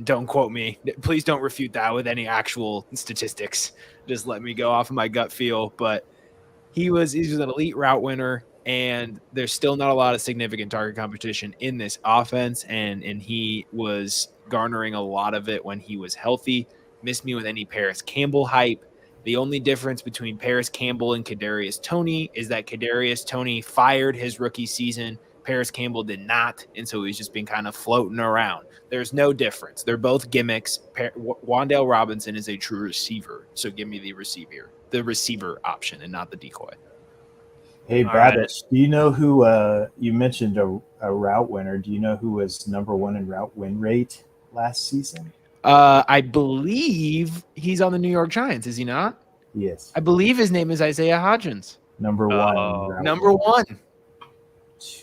don't quote me. Please don't refute that with any actual statistics. Just let me go off of my gut feel. But he was an elite route winner, and there's still not a lot of significant target competition in this offense. And he was garnering a lot of it when he was healthy. Missed me with any Paris Campbell hype. The only difference between Paris Campbell and Kadarius Toney is that Kadarius Toney fired his rookie season Paris Campbell did not, and so he's just been kind of floating around. There's no difference. They're both gimmicks. Wandale Robinson is a true receiver, so give me the receiver option and not the decoy. Hey, Babish, do you know who you mentioned a route winner? Do you know who was number one in route win rate last season? I believe he's on the New York Giants, is he not? Yes. I believe his name is Isaiah Hodgins. Number one. Number one.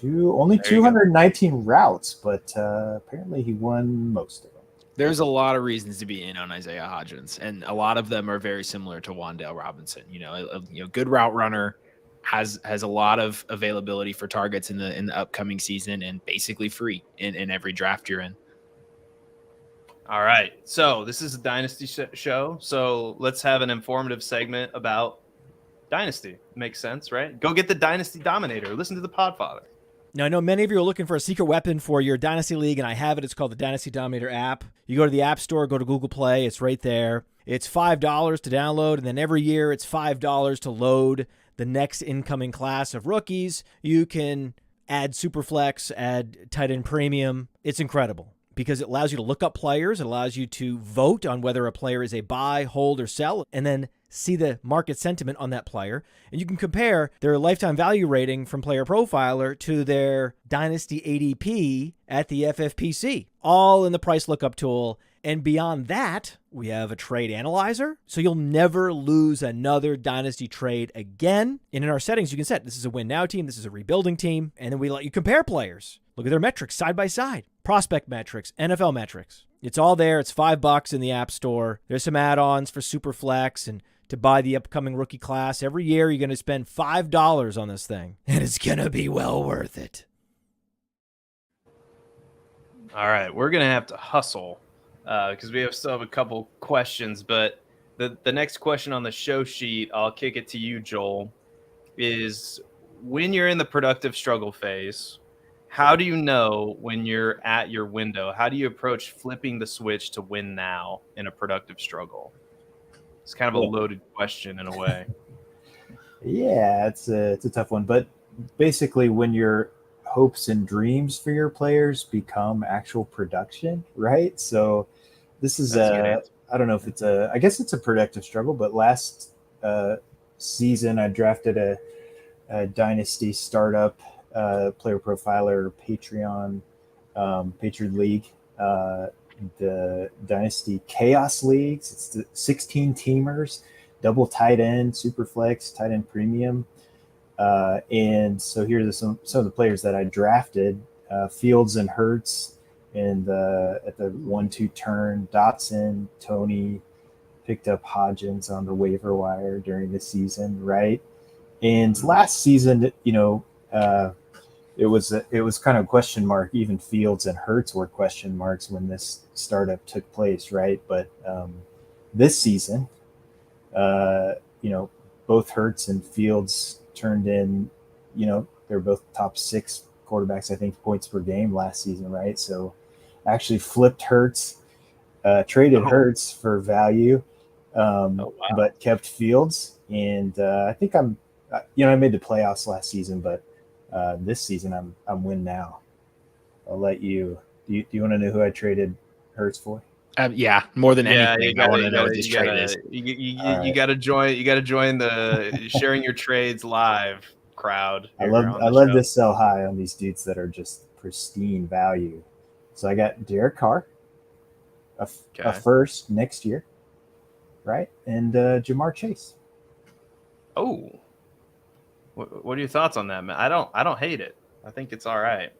Only 219 routes, but apparently he won most of them. There's a lot of reasons to be in on Isaiah Hodgins, and a lot of them are very similar to Wandale Robinson. Good route runner, has a lot of availability for targets in the upcoming season, and basically free in every draft you're in. All right, so this is a Dynasty show, so let's have an informative segment about Dynasty. Makes sense, right? Go get the Dynasty Dominator. Listen to the Podfather. Now, I know many of you are looking for a secret weapon for your Dynasty League, and I have it. It's called the Dynasty Dominator app. You go to the App Store, go to Google Play. It's right there. It's $5 to download, and then every year it's $5 to load the next incoming class of rookies. You can add Superflex, add tight end premium. It's incredible because it allows you to look up players. It allows you to vote on whether a player is a buy, hold, or sell, and then see the market sentiment on that player. And you can compare their lifetime value rating from Player Profiler to their Dynasty ADP at the FFPC, all in the price lookup tool. And beyond that, we have a trade analyzer, so you'll never lose another Dynasty trade again. And in our settings, you can set this is a win now team, this is a rebuilding team, and then we let you compare players. Look at their metrics side by side, prospect metrics, NFL metrics. It's all there. It's $5 in the App Store. There's some add-ons for Superflex and to buy the upcoming rookie class. Every year, you're going to spend $5 on this thing, and it's going to be well worth it. All right, we're going to have to hustle because we still have a couple questions, but the next question on the show sheet, I'll kick it to you, Joel, is when you're in the productive struggle phase, how do you know when you're at your window? How do you approach flipping the switch to win now in a productive struggle? It's kind of a loaded question in a way. Yeah, it's a tough one. But basically, when your hopes and dreams for your players become actual production, right? So this is I don't know if it's I guess it's a productive struggle, but last season I drafted a Dynasty startup Player Profiler Patreon Patriot League, the Dynasty Chaos Leagues. It's the 16 teamers, double tight end, super flex, tight end premium. And so here are some of the players that I drafted: Fields and Hurts, and at the 1-2 turn, Dotson, Tony, picked up Hodgins on the waiver wire during the season, right? And last season, it was kind of a question mark. Even Fields and Hurts were question marks when this startup took place, right? But this season, both Hurts and Fields turned in, they're both top 6 quarterbacks, I think, points per game last season, right? So actually flipped Hurts, traded Hurts for value, but kept Fields. And I think I made the playoffs last season, but this season I'm win now. I'll let you. Do you want to know who I traded Hurts for? Yeah, more than anything, I want to know what this trade is. You got to join. You got to join the sharing your trades live crowd. I love to sell high on these dudes that are just pristine value. So I got Derek Carr, a first next year, right, and Jamar Chase. Oh. What are your thoughts on that, man? I don't hate it. I think it's all right.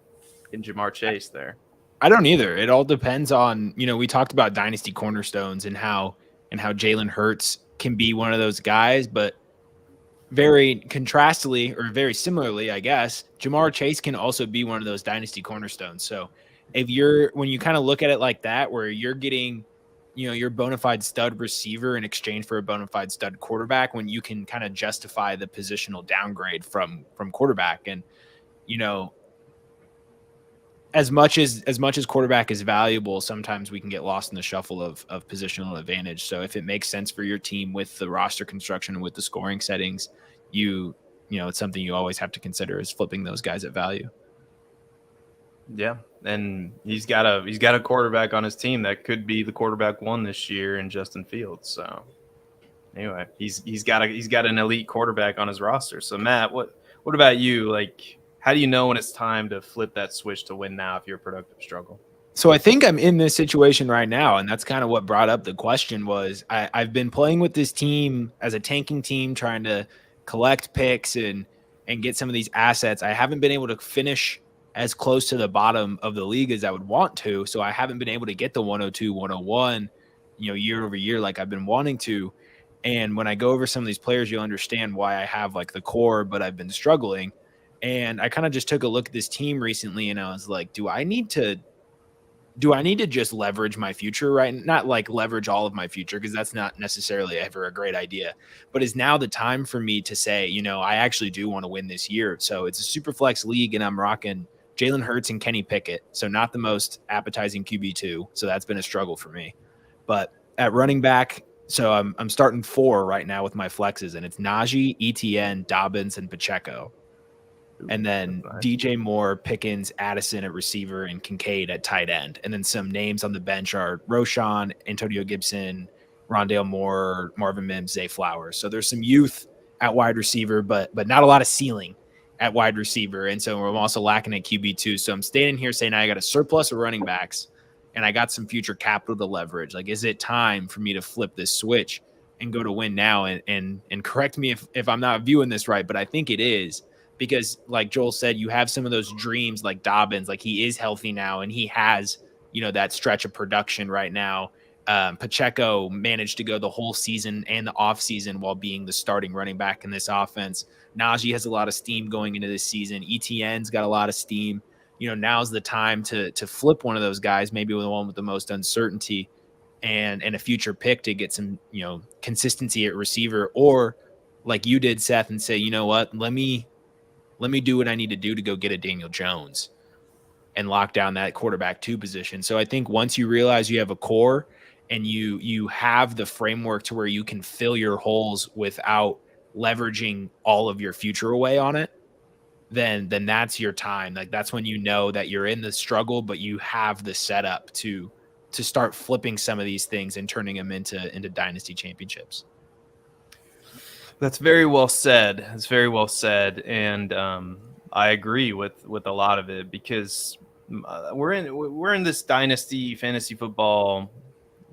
In Jamar Chase there. I don't either. It all depends on, we talked about dynasty cornerstones and how Jalen Hurts can be one of those guys, but very contrastly or very similarly, I guess, Jamar Chase can also be one of those dynasty cornerstones. So when you kind of look at it like that, where you're getting, your bona fide stud receiver in exchange for a bona fide stud quarterback, when you can kind of justify the positional downgrade from quarterback. And, as much as quarterback is valuable, sometimes we can get lost in the shuffle of positional advantage. So if it makes sense for your team with the roster construction and with the scoring settings, it's something you always have to consider is flipping those guys at value. Yeah, and he's got a quarterback on his team that could be the quarterback one this year in Justin Fields. So anyway, he's got an elite quarterback on his roster. So Matt, what about you? Like, how do you know when it's time to flip that switch to win now if you're a productive struggle? So I think I'm in this situation right now, and that's kind of what brought up the question. Was I've been playing with this team as a tanking team, trying to collect picks and get some of these assets. I haven't been able to finish as close to the bottom of the league as I would want to. So I haven't been able to get the 102, 101, year over year like I've been wanting to. And when I go over some of these players, you'll understand why I have like the core, but I've been struggling. And I kind of just took a look at this team recently, and I was like, do I need to just leverage my future, right? Not like leverage all of my future, because that's not necessarily ever a great idea, but is now the time for me to say, I actually do want to win this year. So it's a super flex league, and I'm rocking Jalen Hurts and Kenny Pickett. So not the most appetizing QB2. So that's been a struggle for me. But at running back, so I'm starting 4 right now with my flexes, and it's Najee, ETN, Dobbins, and Pacheco. And then DJ Moore, Pickens, Addison at receiver, and Kincaid at tight end. And then some names on the bench are Roschon, Antonio Gibson, Rondale Moore, Marvin Mims, Zay Flowers. So there's some youth at wide receiver, but not a lot of ceiling at wide receiver. And so I'm also lacking at QB2. So I'm standing here saying I got a surplus of running backs, and I got some future capital to leverage. Like, is it time for me to flip this switch and go to win now? And correct me if I'm not viewing this right, but I think it is. Because like Joel said, you have some of those dreams like Dobbins, like he is healthy now and he has, that stretch of production right now. Pacheco managed to go the whole season and the off season while being the starting running back in this offense. Najee has a lot of steam going into this season. ETN's got a lot of steam. Now's the time to flip one of those guys, maybe the one with the most uncertainty and a future pick to get some, consistency at receiver, or like you did, Seth, and say, what, let me do what I need to do to go get a Daniel Jones and lock down that quarterback 2 position. So I think once you realize you have a core and you have the framework to where you can fill your holes without leveraging all of your future away on it, then that's your time. Like, that's when you know that you're in the struggle, but you have the setup to start flipping some of these things and turning them into dynasty championships. That's very well said. It's very well said, and I agree with a lot of it, because we're in this dynasty fantasy football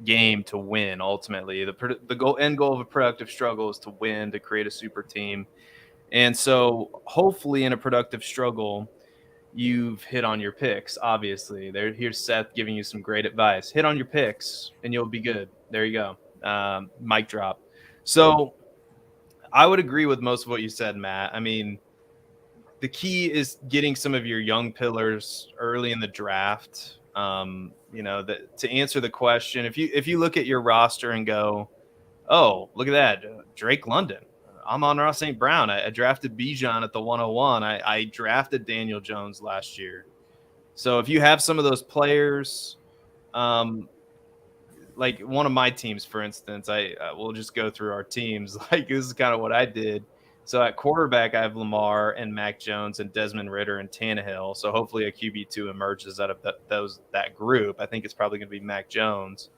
game to win. Ultimately, the end goal of a productive struggle is to win, to create a super team, and so hopefully in a productive struggle, you've hit on your picks. Obviously, here's Seth giving you some great advice. Hit on your picks, and you'll be good. There you go. Mic drop. So I would agree with most of what you said, Matt. I mean, the key is getting some of your young pillars early in the draft. To answer the question, if you look at your roster and go, oh, look at that, Drake London, Amon-Ra St. Brown, I drafted Bijan at the 101. I drafted Daniel Jones last year. So if you have some of those players, like one of my teams, for instance, we'll just go through our teams. Like, this is kind of what I did. So at quarterback, I have Lamar and Mac Jones and Desmond Ridder and Tannehill. So hopefully a QB2 emerges out of that group. I think it's probably going to be Mac Jones.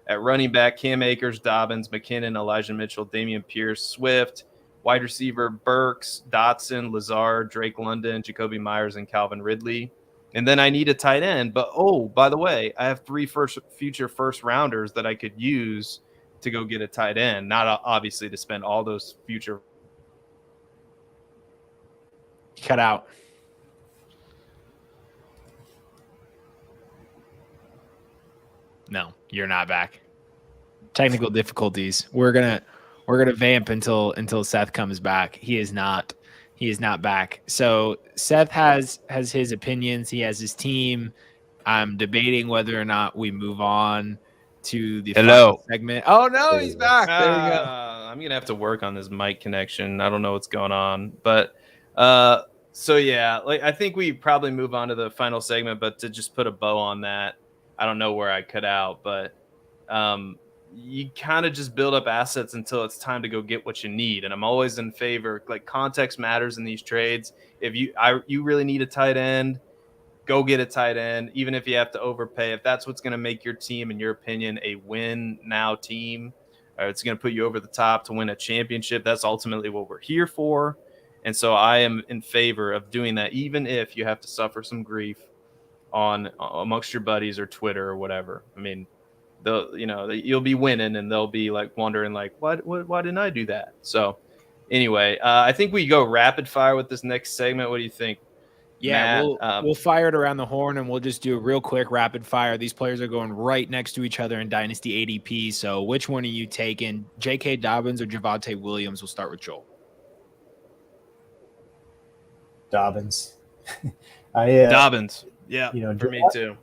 At running back, Cam Akers, Dobbins, McKinnon, Elijah Mitchell, Dameon Pierce, Swift. Wide receiver, Burks, Dotson, Lazard, Drake London, Jacoby Myers, and Calvin Ridley. And then I need a tight end. But, by the way, I have 3 future first rounders that I could use to go get a tight end. Not obviously to spend all those future. Cut out. No, you're not back. Technical difficulties. We're gonna vamp until Seth comes back. He is not back. So Seth has his opinions. He has his team. I'm debating whether or not we move on to the final segment. Oh no, he's back. There we go. I'm gonna have to work on this mic connection. I don't know what's going on, but so yeah, like I think we probably move on to the final segment. But to just put a bow on that, I don't know where I cut out, but you kind of just build up assets until it's time to go get what you need. And I'm always in favor, like, context matters in these trades. If you really need a tight end, go get a tight end, even if you have to overpay. If that's what's going to make your team, in your opinion, a win now team, or it's going to put you over the top to win a championship, that's ultimately what we're here for. And so I am in favor of doing that, even if you have to suffer some grief amongst your buddies or Twitter or whatever. I mean, you'll be winning and they'll be like wondering like, why didn't I do that? So anyway, I think we go rapid fire with this next segment. What do you think? Yeah, Matt? we'll fire it around the horn, and we'll just do a real quick rapid fire. These players are going right next to each other in Dynasty ADP. So which one are you taking? J.K. Dobbins or Javonte Williams? We'll start with Joel. Dobbins. Dobbins. Yeah, for me too.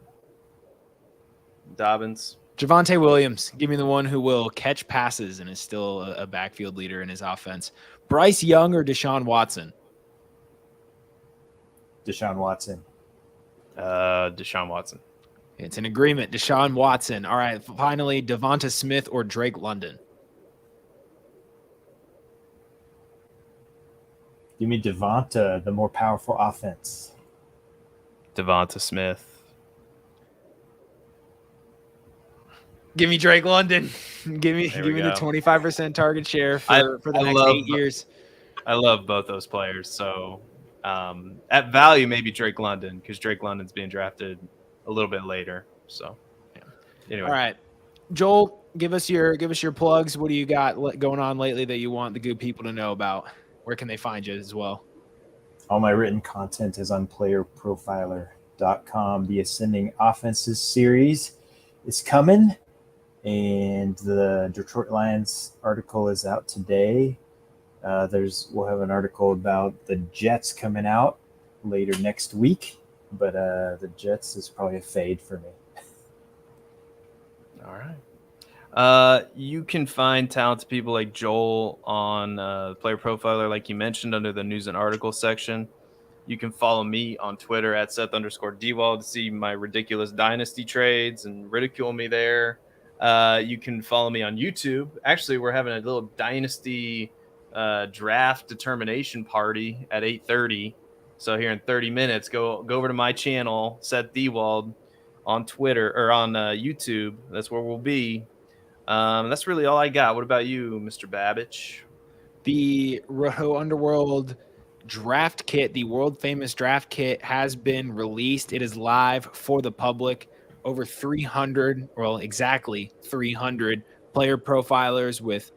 Dobbins. Javonte Williams. Give me the one who will catch passes and is still a backfield leader in his offense. Bryce Young or Deshaun Watson? Deshaun Watson. Deshaun Watson. It's an agreement. Deshaun Watson. All right. Finally, Devonta Smith or Drake London? Give me Devonta, the more powerful offense. Devonta Smith. Give me Drake London. give me the 25% target share for the next 8 years. I love both those players. So at value, maybe Drake London, because Drake London's being drafted a little bit later. So anyway. All right. Joel, give us your plugs. What do you got going on lately that you want the good people to know about? Where can they find you as well? All my written content is on playerprofiler.com. The Ascending Offenses series is coming, and the Detroit Lions article is out today. We'll have an article about the Jets coming out later next week, but the Jets is probably a fade for me. All right. You can find talented people like Joel on Player Profiler, like you mentioned, under the news and articles section. You can follow me on Twitter at Seth_Dewald to see my ridiculous dynasty trades and ridicule me there. You can follow me on YouTube. Actually, we're having a little dynasty draft determination party at 8:30. So here in 30 minutes, go over to my channel, Seth Dewald, on Twitter or on YouTube. That's where we'll be. That's really all I got. What about you, Mr. Babbage? The Roto Underworld draft kit, the world famous draft kit, has been released. It is live for the public. Over 300, well, exactly 300 player profilers with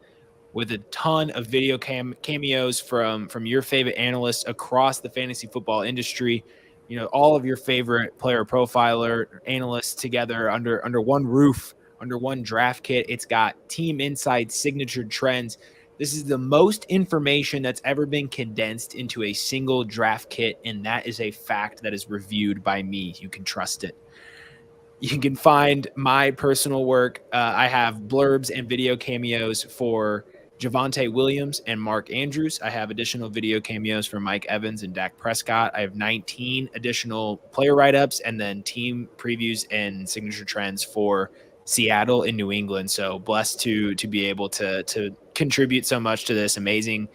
a ton of video cameos from your favorite analysts across the fantasy football industry. You know, all of your favorite player profiler analysts together under one roof, under one draft kit. It's got team insights, signature trends. This is the most information that's ever been condensed into a single draft kit, and that is a fact that is reviewed by me. You can trust it. You can find my personal work. I have blurbs and video cameos for Javonte Williams and Mark Andrews. I have additional video cameos for Mike Evans and Dak Prescott. I have 19 additional player write-ups and then team previews and signature trends for Seattle and New England. So blessed to be able to contribute so much to this amazing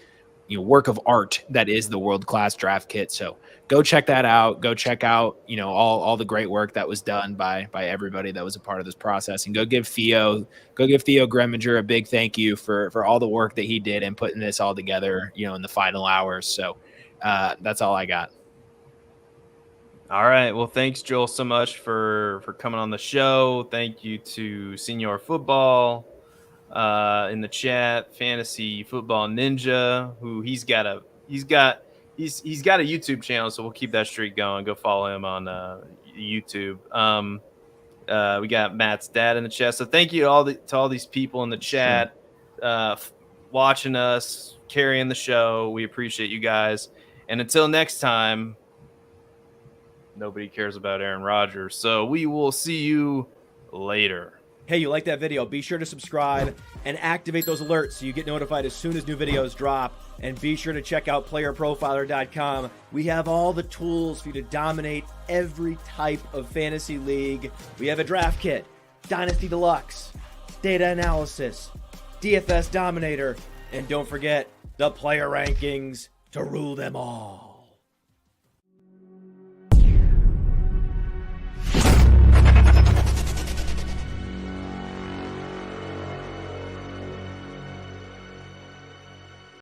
work of art that is the world-class draft kit. So go check that out. Go check out all the great work that was done by everybody that was a part of this process, and go give Theo Greminger a big thank you for all the work that he did in putting this all together in the final hours. So that's all I got. All right. Well, thanks, Joel, so much for coming on the show. Thank you to Senior Football in the chat, Fantasy Football Ninja, who he's got a YouTube channel, so we'll keep that streak going. Go follow him on YouTube. We got Matt's dad in the chat. So thank you to all these people in the chat watching us, carrying the show. We appreciate you guys. And until next time, nobody cares about Aaron Rodgers. So we will see you later. Hey, you like that video? Be sure to subscribe and activate those alerts so you get notified as soon as new videos drop. And be sure to check out playerprofiler.com. We have all the tools for you to dominate every type of fantasy league. We have a draft kit, Dynasty Deluxe, data analysis, DFS Dominator, and don't forget the player rankings to rule them all.